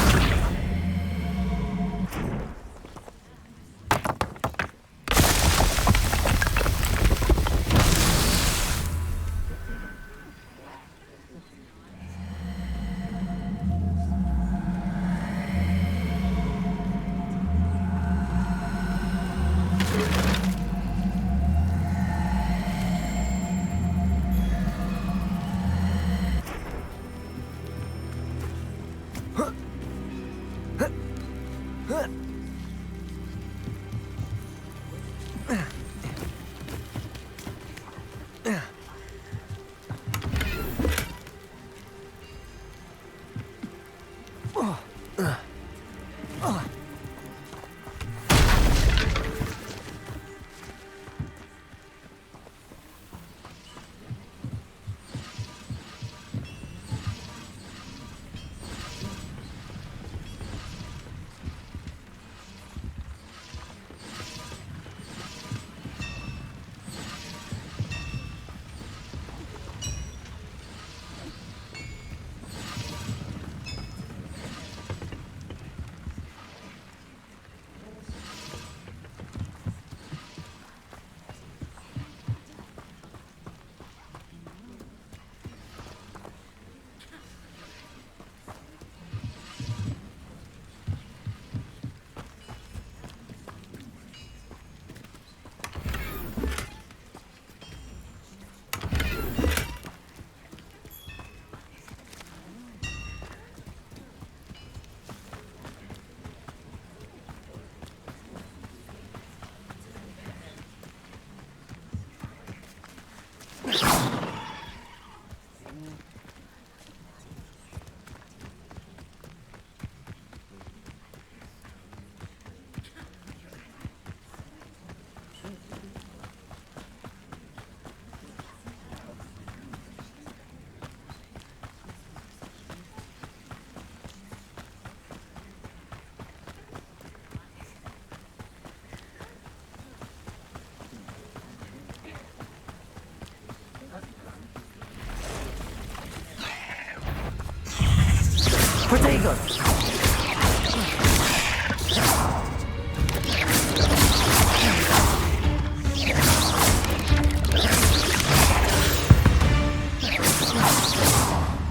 Protego!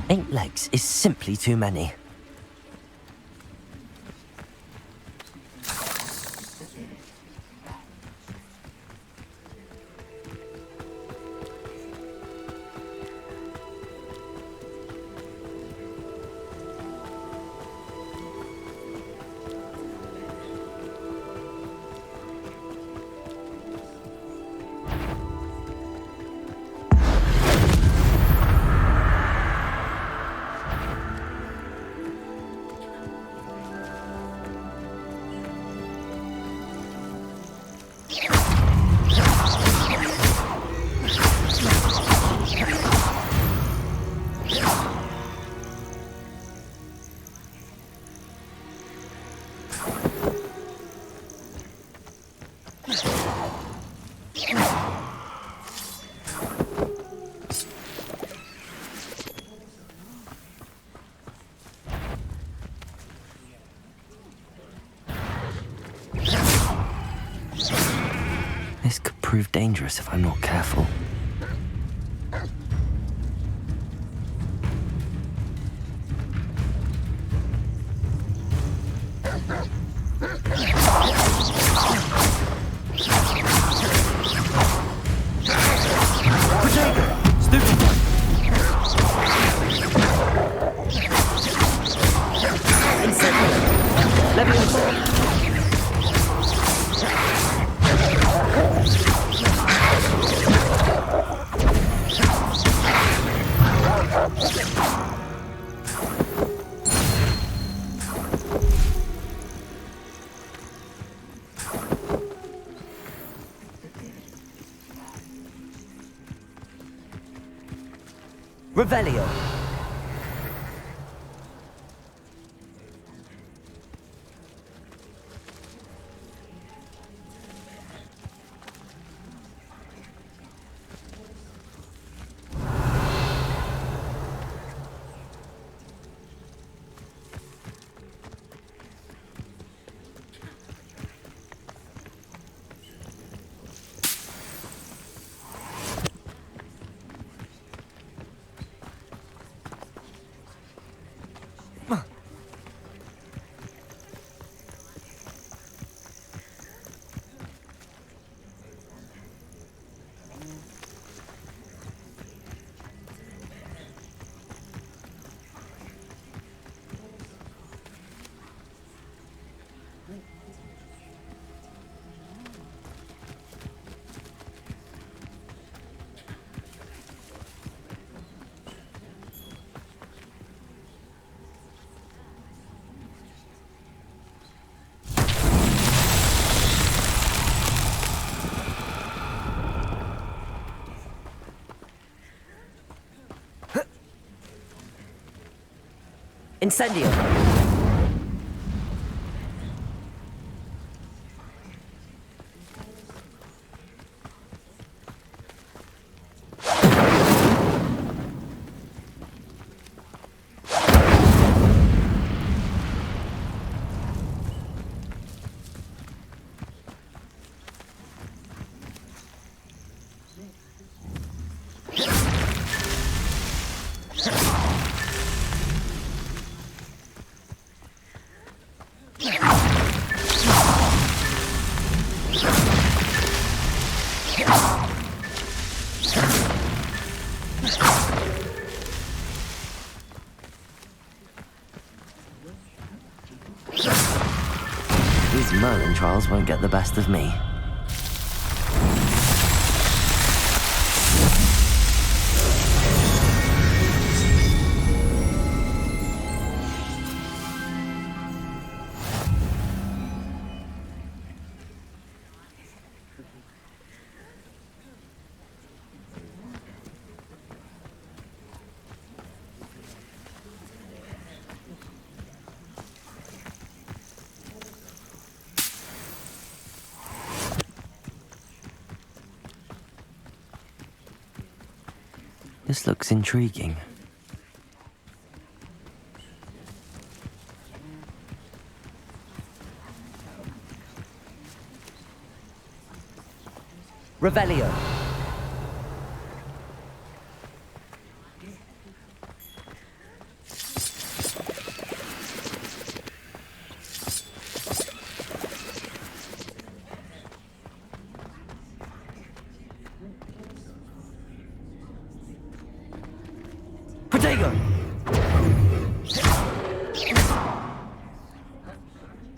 Eight legs is simply too many. This could prove dangerous if I'm not careful. Revelio. Incendio. These Merlin trials won't get the best of me. This looks intriguing. Revelio. Protego.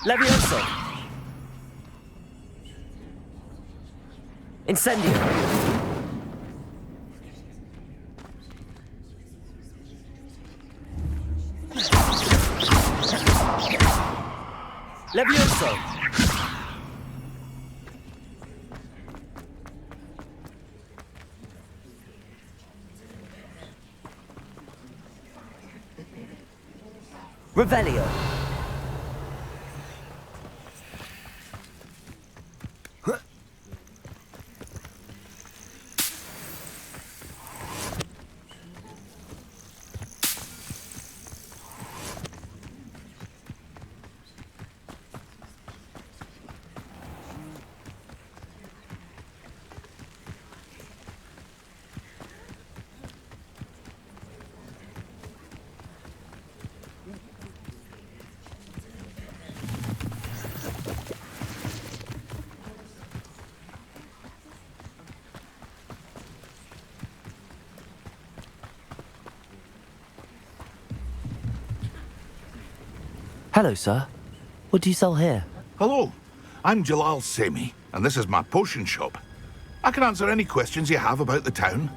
Levioso. Incendio. Levioso. Revelio. Hello, sir. What do you sell here? Hello, I'm Jalal Semi, and this is my potion shop. I can answer any questions you have about the town.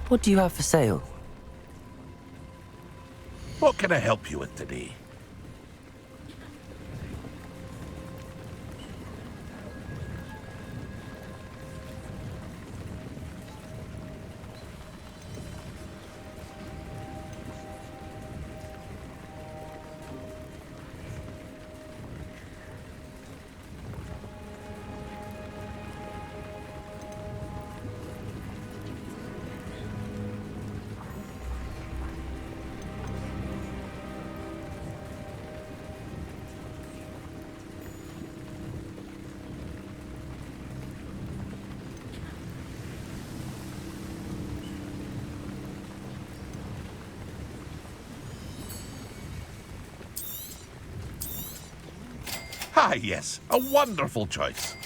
What do you have for sale? What can I help you with today? Ah, yes, a wonderful choice.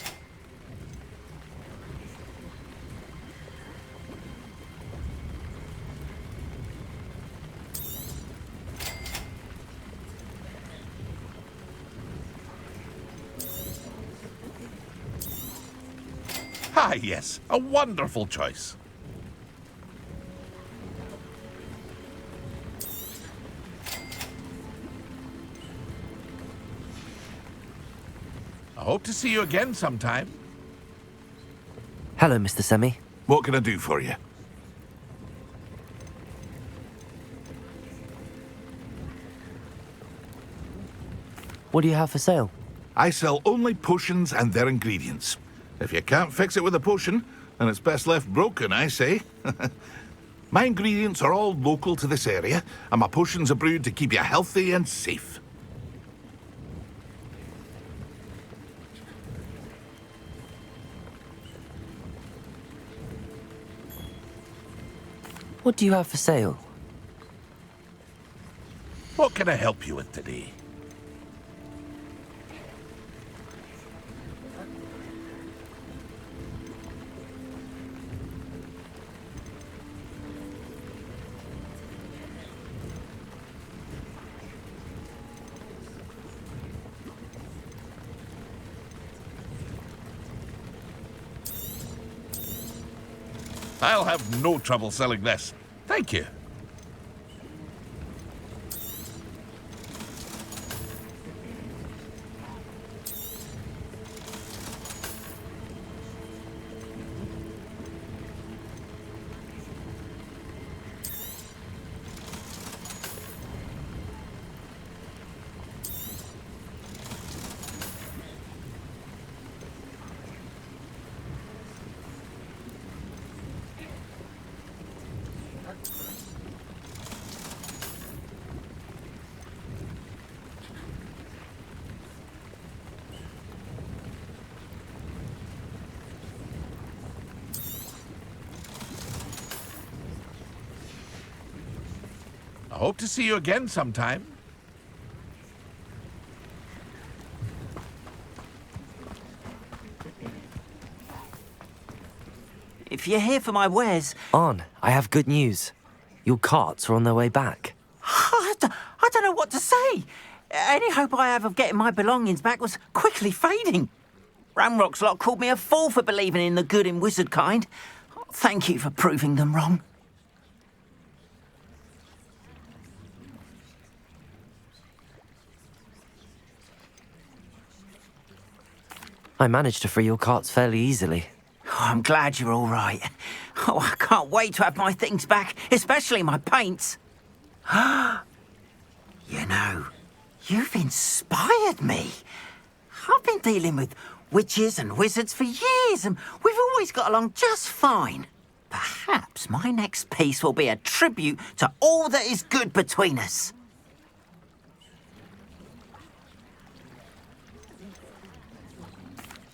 Ah, yes, a wonderful choice. I hope to see you again sometime. Hello, Mr. Semi. What can I do for you? What do you have for sale? I sell only potions and their ingredients. If you can't fix it with a potion, then it's best left broken, I say. My ingredients are all local to this area, and my potions are brewed to keep you healthy and safe. What do you have for sale? What can I help you with today? I'll have no trouble selling this. Thank you. hope to see you again sometime. If you're here for my wares... On, I have good news. Your carts are on their way back. I don't know what to say. Any hope I have of getting my belongings back was quickly fading. Ramrock's lot called me a fool for believing in the good in wizard kind. Thank you for proving them wrong. I managed to free your carts fairly easily. Oh, I'm glad you're all right. Oh, I can't wait to have my things back, especially my paints. You know, you've inspired me. I've been dealing with witches and wizards for years, and we've always got along just fine. Perhaps my next piece will be a tribute to all that is good between us.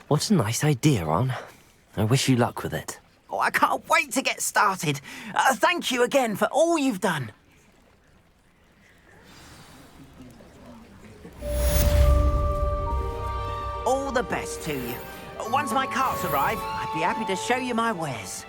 What a nice idea, On. I wish you luck with it. Oh, I can't wait to get started. Thank you again for all you've done. All the best to you. Once my carts arrive, I'd be happy to show you my wares.